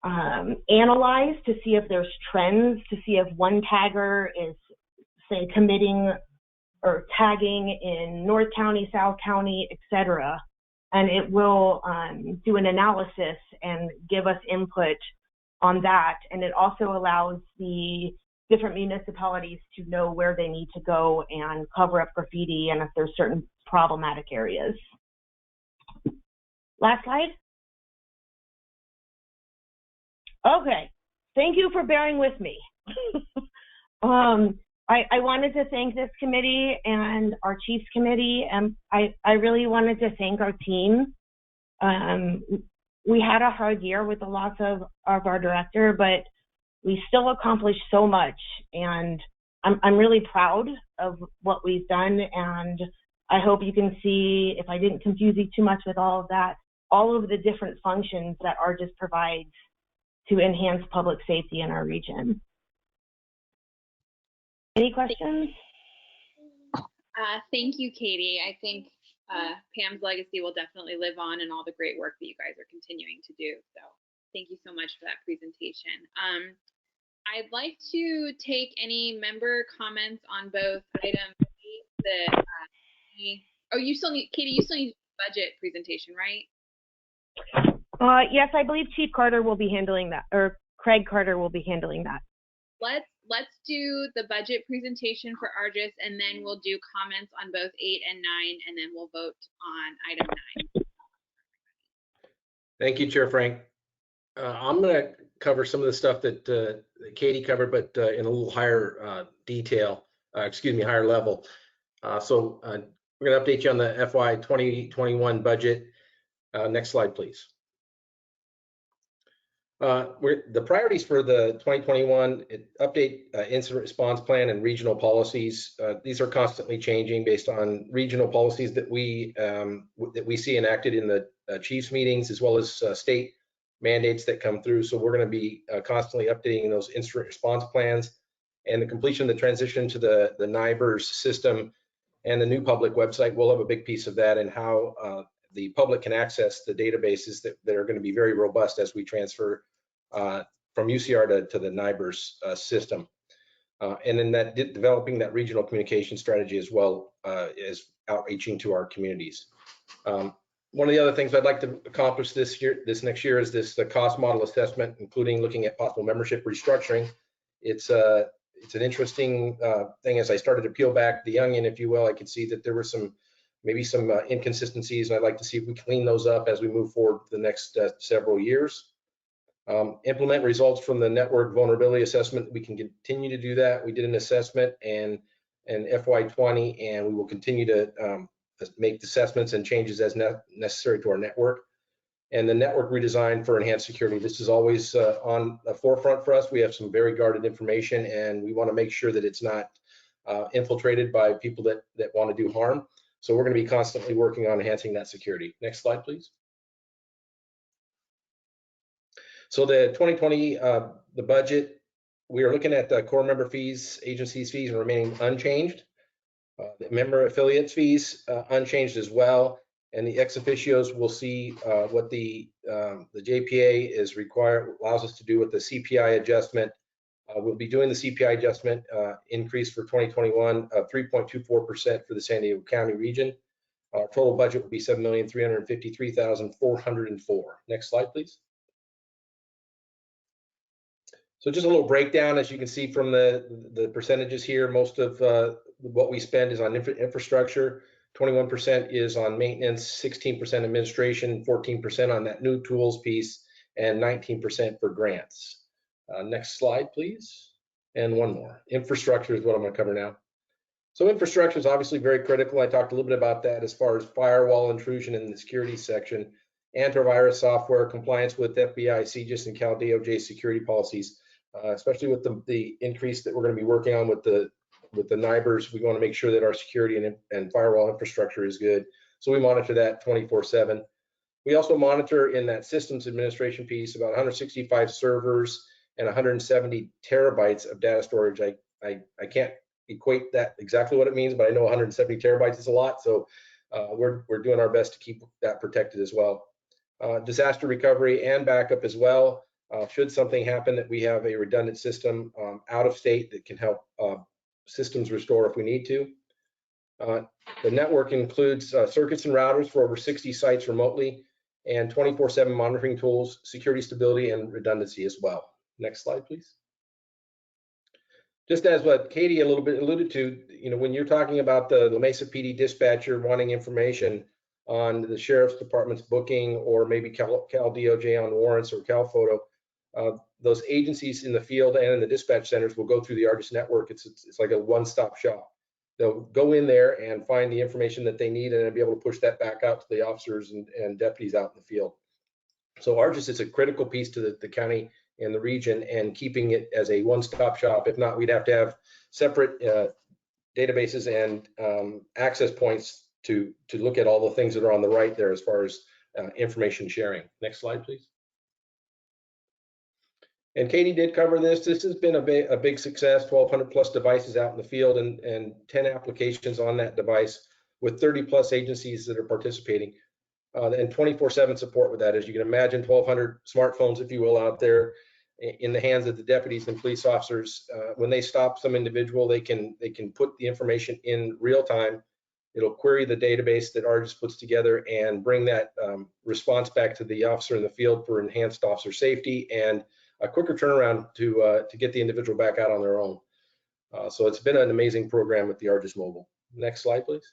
analyzed to see if there's trends, to see if one tagger is, say, committing or tagging in North County, South County, etc. And it will do an analysis and give us input on that. And it also allows the different municipalities to know where they need to go and cover up graffiti and if there's certain problematic areas. Last slide. Okay, thank you for bearing with me. I wanted to thank this committee and our Chiefs Committee, and I really wanted to thank our team. We had a hard year with the loss of our director, but we still accomplished so much, and I'm really proud of what we've done, and I hope you can see, if I didn't confuse you too much with all of that, all of the different functions that ARGIS provides to enhance public safety in our region. Any questions? Thank you, Katie. I think Pam's legacy will definitely live on in all the great work that you guys are continuing to do. So thank you so much for that presentation. I'd like to take any member comments on both item 8, the, oh, you still need, Katie, you still need budget presentation, right? Yes, I believe Chief Carter will be handling that, or Craig Carter will be handling that. Let's do the budget presentation for Argis, and then we'll do comments on both 8 and 9, and then we'll vote on item 9. Thank you, Chair Frank. I'm going to cover some of the stuff that Katie covered, but in a little higher detail, higher level. So we're going to update you on the FY 2021 budget. Next slide, please. The priorities for the 2021 update incident response plan and regional policies. These are constantly changing based on regional policies that we see enacted in the chiefs meetings, as well as state mandates that come through. So we're going to be constantly updating those incident response plans, and the completion of the transition to the NIBRS system and the new public website will have a big piece of that, and how the public can access the databases that are going to be very robust as we transfer from UCR to the NIBRS system. And then that developing that regional communication strategy as well as outreaching to our communities. One of the other things I'd like to accomplish this next year is the cost model assessment, including looking at possible membership restructuring. It's an interesting thing. As I started to peel back the onion, if you will, I could see that there were maybe some inconsistencies, and I'd like to see if we clean those up as we move forward the next several years. Implement results from the network vulnerability assessment. We can continue to do that. We did an assessment in FY20, and we will continue to make assessments and changes as necessary to our network. And the network redesign for enhanced security. This is always on the forefront for us. We have some very guarded information, and we want to make sure that it's not infiltrated by people that want to do harm. So we're going to be constantly working on enhancing that security. Next slide, please. So the 2020, the budget, we are looking at the core member fees, agencies fees, and remaining unchanged. The member affiliates fees unchanged as well. And the ex officios, we'll see what the JPA is allows us to do with the CPI adjustment. We'll be doing the CPI adjustment increase for 2021 of 3.24% for the San Diego County region. Our total budget will be $7,353,404. Next slide, please. So just a little breakdown, as you can see from the percentages here. Most of what we spend is on infrastructure. 21% is on maintenance, 16% administration, 14% on that new tools piece, and 19% for grants. Next slide, please. And one more. Infrastructure is what I'm going to cover now. So infrastructure is obviously very critical. I talked a little bit about that as far as firewall intrusion in the security section, antivirus software, compliance with FBI, CGIS, and Cal DOJ security policies, especially with the increase that we're going to be working on with the NIBRS. We want to make sure that our security and firewall infrastructure is good. So we monitor that 24/7. We also monitor in that systems administration piece about 165 servers and 170 terabytes of data storage. I can't equate that exactly what it means, but I know 170 terabytes is a lot. So we're doing our best to keep that protected as well. Disaster recovery and backup as well. Should something happen, that we have a redundant system out of state that can help systems restore if we need to. The network includes circuits and routers for over 60 sites remotely, and 24/7 monitoring tools, security stability, and redundancy as well. Next slide, please. Just as what Katie a little bit alluded to, when you're talking about the La Mesa PD dispatcher wanting information on the sheriff's department's booking, or maybe Cal DOJ on warrants, or Cal Photo, those agencies in the field and in the dispatch centers will go through the Argis network. It's like a one-stop shop. They'll go in there and find the information that they need, and then be able to push that back out to the officers and deputies out in the field. So Argis is a critical piece to the county and the region, and keeping it as a one-stop shop. If not, we'd have to have separate databases and access points to look at all the things that are on the right there as far as information sharing. Next slide, please. And Katie did cover this. This has been a big success, 1,200 plus devices out in the field, and 10 applications on that device, with 30 plus agencies that are participating, and 24/7 support with that. As you can imagine, 1,200 smartphones, if you will, out there. in the hands of the deputies and police officers. When they stop some individual, they can put the information in real time. It'll query the database that ARGIS puts together and bring that response back to the officer in the field for enhanced officer safety and a quicker turnaround to get the individual back out on their own. So it's been an amazing program with the ARGIS Mobile. Next slide, please.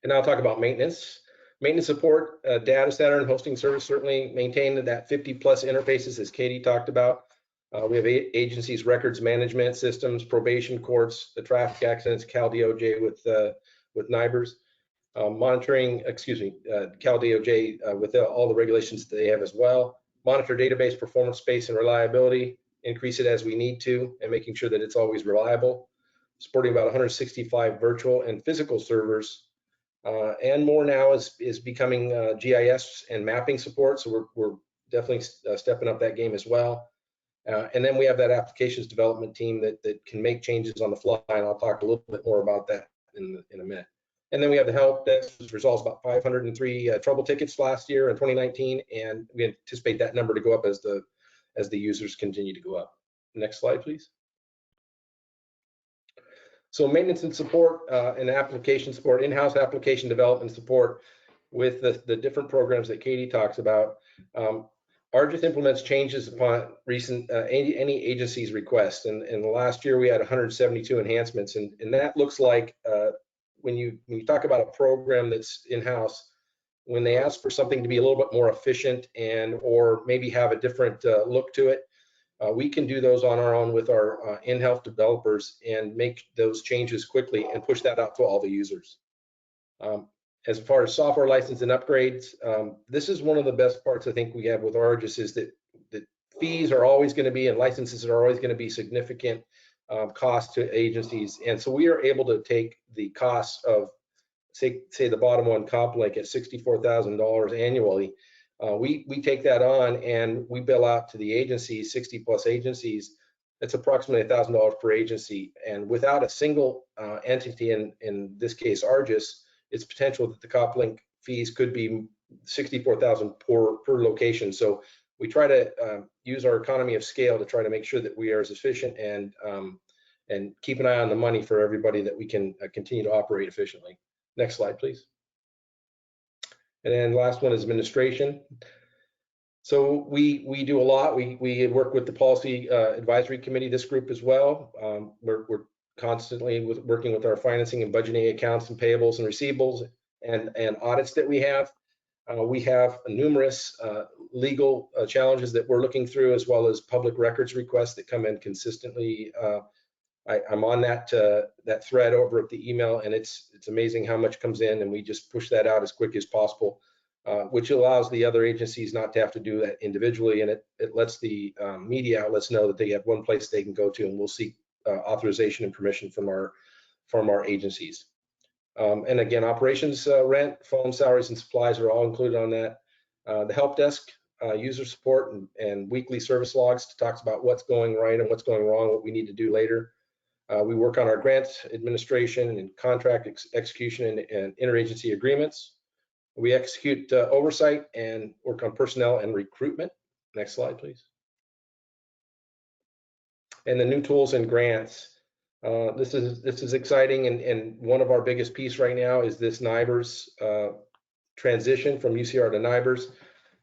And now I'll talk about maintenance. Maintenance support, data center and hosting service certainly maintain that 50+ interfaces as Katie talked about. We have agencies, records management systems, probation courts, the traffic accidents, Cal DOJ with NIBRS, monitoring, Cal DOJ with all the regulations that they have as well. Monitor database performance, space, and reliability, increase it as we need to, and making sure that it's always reliable. Supporting about 165 virtual and physical servers. And more now is becoming GIS and mapping support, so we're definitely stepping up that game as well. And then we have that applications development team that can make changes on the fly, and I'll talk a little bit more about that in a minute. And then we have the help desk, which resolves about 503 trouble tickets last year in 2019, and we anticipate that number to go up as the users continue to go up. Next slide, please. So maintenance and support and application support, in-house application development support with the different programs that Katie talks about. ARGIS implements changes upon recent any agency's request. And in the last year, we had 172 enhancements. And that looks like when you talk about a program that's in-house, when they ask for something to be a little bit more efficient or maybe have a different look to it, we can do those on our own with our in-house developers and make those changes quickly and push that out to all the users. As far as software license and upgrades, this is one of the best parts I think we have with ARGIS is that fees are always going to be and licenses are always going to be significant cost to agencies. And so we are able to take the costs of, say the bottom one, COPLINK at $64,000 annually. We take that on and we bill out to the agencies, 60+ agencies. It's approximately $1,000 per agency. And without a single entity, in this case ARGIS, it's potential that the COPLINK fees could be $64,000 per location. So we try to use our economy of scale to try to make sure that we are as efficient and keep an eye on the money for everybody that we can continue to operate efficiently. Next slide, please. And then last one is administration. So we do a lot. We work with the policy advisory committee, this group as well. We're constantly working with our financing and budgeting accounts and payables and receivables and audits that we have. We have numerous legal challenges that we're looking through, as well as public records requests that come in consistently. I'm on that thread over at the email, and it's amazing how much comes in, and we just push that out as quick as possible, which allows the other agencies not to have to do that individually, and it lets the media outlets know that they have one place they can go to, and we'll seek authorization and permission from our agencies. And again, operations, rent, phone, salaries, and supplies are all included on that. The help desk, user support, and weekly service logs talks about what's going right and what's going wrong, what we need to do later. We work on our grants administration and contract execution and interagency agreements. We execute oversight and work on personnel and recruitment. Next slide, please. And the new tools and grants. This is exciting, and one of our biggest piece right now is this NIBRS transition from UCR to NIBRS,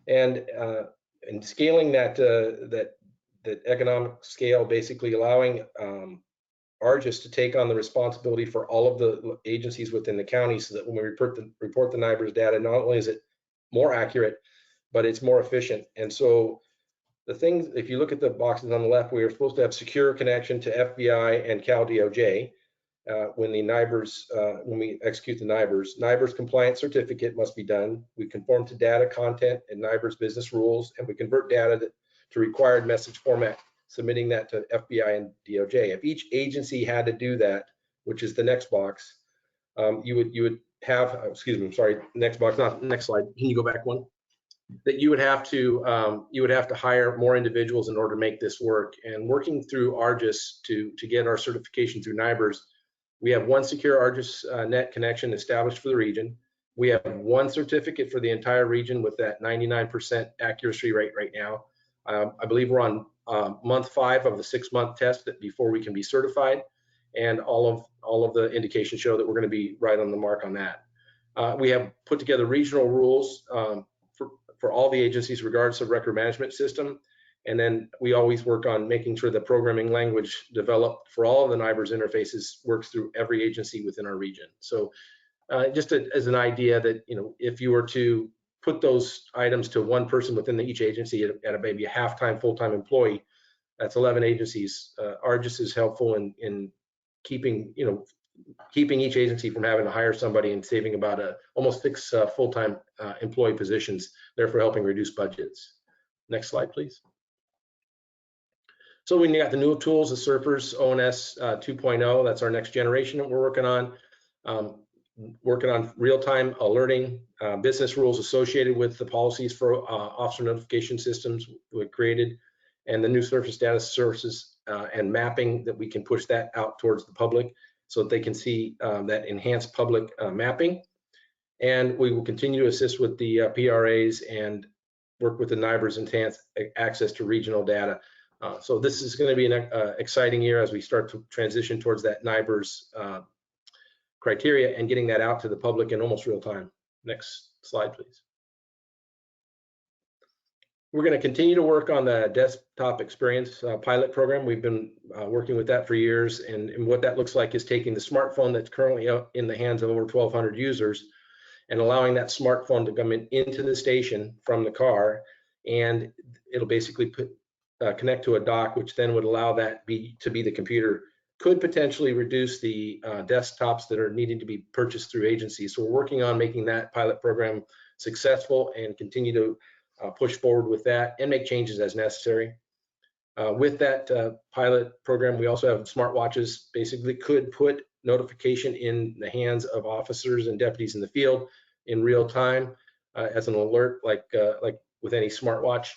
and scaling that economic scale, basically allowing ARGIS to take on the responsibility for all of the agencies within the county, so that when we report the NIBRS data, not only is it more accurate, but it's more efficient. And so the things, if you look at the boxes on the left, we are supposed to have secure connection to FBI and Cal DOJ when the NIBRS, when we execute the NIBRS. NIBRS compliance certificate must be done. We conform to data content and NIBRS business rules, and we convert data to required message format, submitting that to FBI and DOJ. If each agency had to do that, which is the next box, you would have, excuse me, I'm sorry, next box, not next slide. Can you go back one? That you would have to hire more individuals in order to make this work. And working through ARGIS to get our certification through NIBRS, we have one secure ARGIS net connection established for the region. We have one certificate for the entire region with that 99% accuracy rate right now. I believe we're on month 5 of the 6-month test before we can be certified, and all of the indications show that we're going to be right on the mark on that. We have put together regional rules for all the agencies regardless of record management system, and then we always work on making sure the programming language developed for all of the NIBRS interfaces works through every agency within our region. So just as an idea that, you know, if you were to put those items to one person within each agency at maybe a half-time, full-time employee, that's 11 agencies. ARGIS is helpful in keeping, you know, keeping each agency from having to hire somebody and saving about almost 6 full-time employee positions, therefore helping reduce budgets. Next slide, please. So we got the new tools, the Surfers ONS 2.0. That's our next generation that we're working on. Working on real-time alerting, business rules associated with the policies for officer notification systems we created, and the new surface status services and mapping that we can push that out towards the public so that they can see that enhanced public mapping. And we will continue to assist with the PRAs and work with the NIBRS enhanced access to regional data. So this is going to be an exciting year as we start to transition towards that NIBRS criteria and getting that out to the public in almost real time. Next slide, please. We're going to continue to work on the desktop experience pilot program. We've been working with that for years, and what that looks like is taking the smartphone that's currently in the hands of over 1,200 users and allowing that smartphone to come into the station from the car, and it'll basically connect to a dock, which then would allow that to be the computer. Could potentially reduce the desktops that are needing to be purchased through agencies. So we're working on making that pilot program successful and continue to push forward with that and make changes as necessary. With that pilot program, we also have smartwatches. Basically could put notification in the hands of officers and deputies in the field in real time as an alert, like with any smartwatch.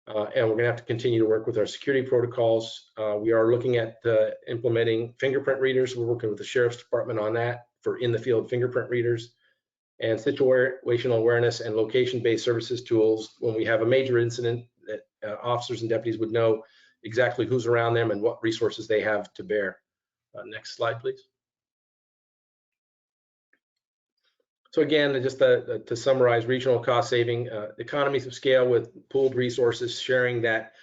And we're going to have to continue to work with our security protocols. We are looking at implementing fingerprint readers. We're working with the Sheriff's Department on that for in-the-field fingerprint readers, and situational awareness and location-based services tools. When we have a major incident, that officers and deputies would know exactly who's around them and what resources they have to bear. Next slide, please. So again, just to summarize, regional cost saving, economies of scale with pooled resources, sharing that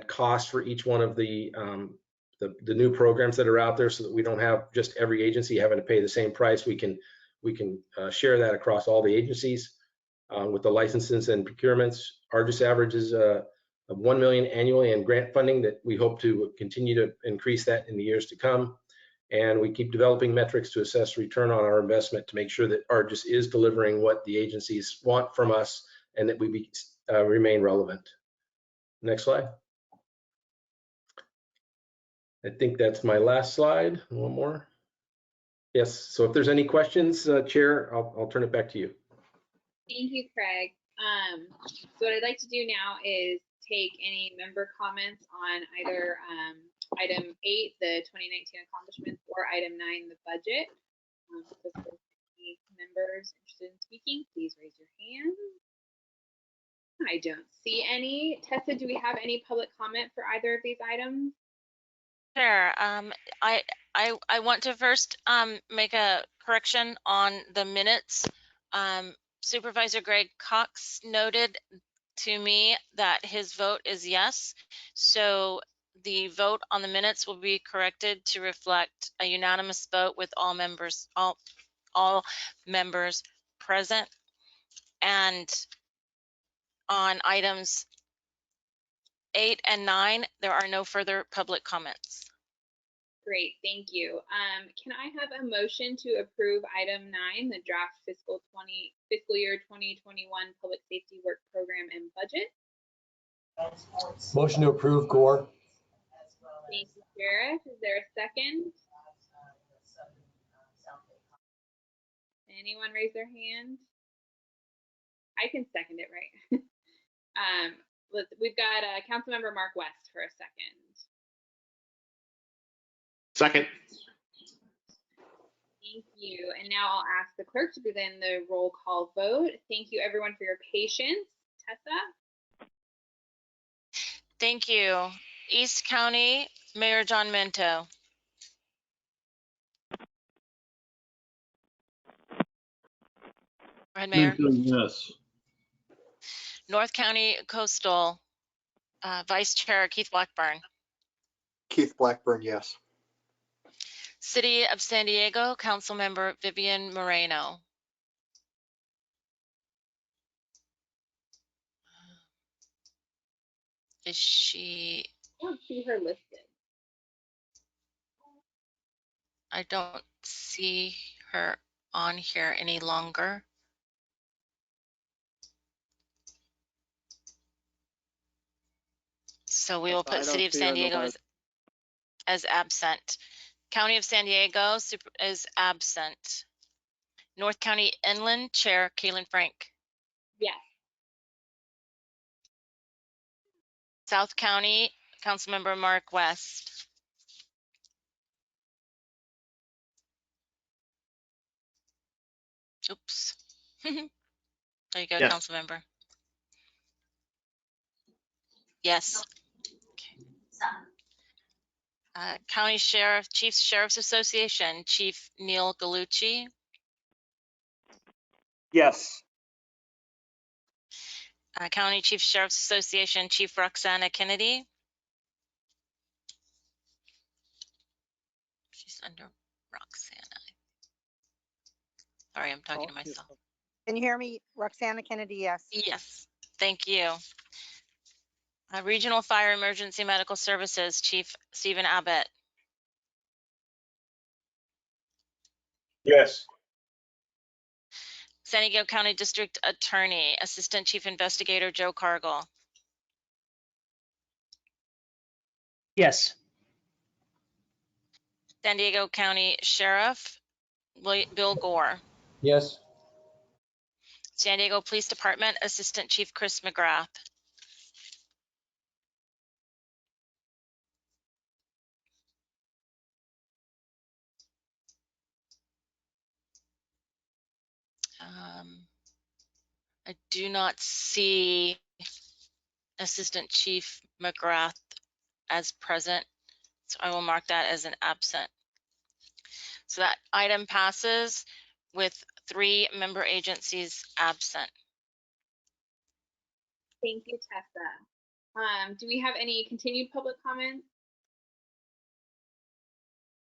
cost for each one of the new programs that are out there, so that we don't have just every agency having to pay the same price. We can share that across all the agencies with the licenses and procurements. ARGIS averages of $1 million annually in grant funding that we hope to continue to increase that in the years to come. And we keep developing metrics to assess return on our investment to make sure that ARGIS is delivering what the agencies want from us and that we remain relevant. Next slide. I think that's my last slide. One more. Yes, so if there's any questions, Chair, I'll turn it back to you. Thank you, Craig. So what I'd like to do now is take any member comments on either item 8, the 2019 accomplishments, or item 9, the budget. So if there's any members interested in speaking, please raise your hand. I don't see any. Tessa, do we have any public comment for either of these items? Sure. I want to first make a correction on the minutes. Supervisor Greg Cox noted to me that his vote is yes. So the vote on the minutes will be corrected to reflect a unanimous vote with all members present. And on items 8 and 9, there are no further public comments. Great, thank you. Can I have a motion to approve item 9, the draft fiscal year 2021 public safety work program and budget? Motion to approve, Gore. Thank you, Sheriff. Is there a second? Anyone raise their hand? I can second it, right? We've got Councilmember Mark West for a second. Second. Thank you. And now I'll ask the clerk to begin the roll call vote. Thank you, everyone, for your patience. Tessa? Thank you. East County, Mayor John Minto. Go ahead, Mayor. Yes. North County Coastal, Vice Chair Keith Blackburn. Keith Blackburn, yes. City of San Diego, Councilmember Vivian Moreno. Is she? I don't see her listed. I don't see her on here any longer. So we will put City of San Diego as absent. County of San Diego is absent. North County Inland Chair Kaylin Frank. Yes. South County Councilmember Mark West. Oops. There you go, Yes. Councilmember. Yes. Okay. County Sheriff, Chiefs Sheriff's Association, Chief Neil Gallucci. Yes. County Chief Sheriff's Association, Chief Roxana Kennedy. She's under Roxana. Sorry, I'm talking to myself. Can you hear me? Roxana Kennedy, yes. Yes, thank you. Regional Fire Emergency Medical Services, Chief Stephen Abbott. Yes. San Diego County District Attorney, Assistant Chief Investigator Joe Cargill. Yes. San Diego County Sheriff Bill Gore. Yes. San Diego Police Department Assistant Chief Chris McGrath. I do not see Assistant Chief McGrath as present, so I will mark that as an absent. So that item passes with 3 member agencies absent. Thank you, Tessa. Do we have any continued public comments?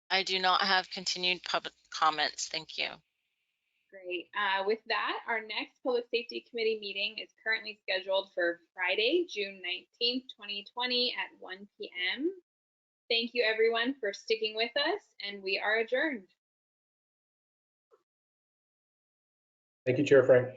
I do not have continued public comments. Thank you. Great. With that, our next Public Safety Committee meeting is currently scheduled for Friday, June 19th, 2020 at 1 p.m. Thank you, everyone, for sticking with us, and we are adjourned. Thank you, Chair Frank.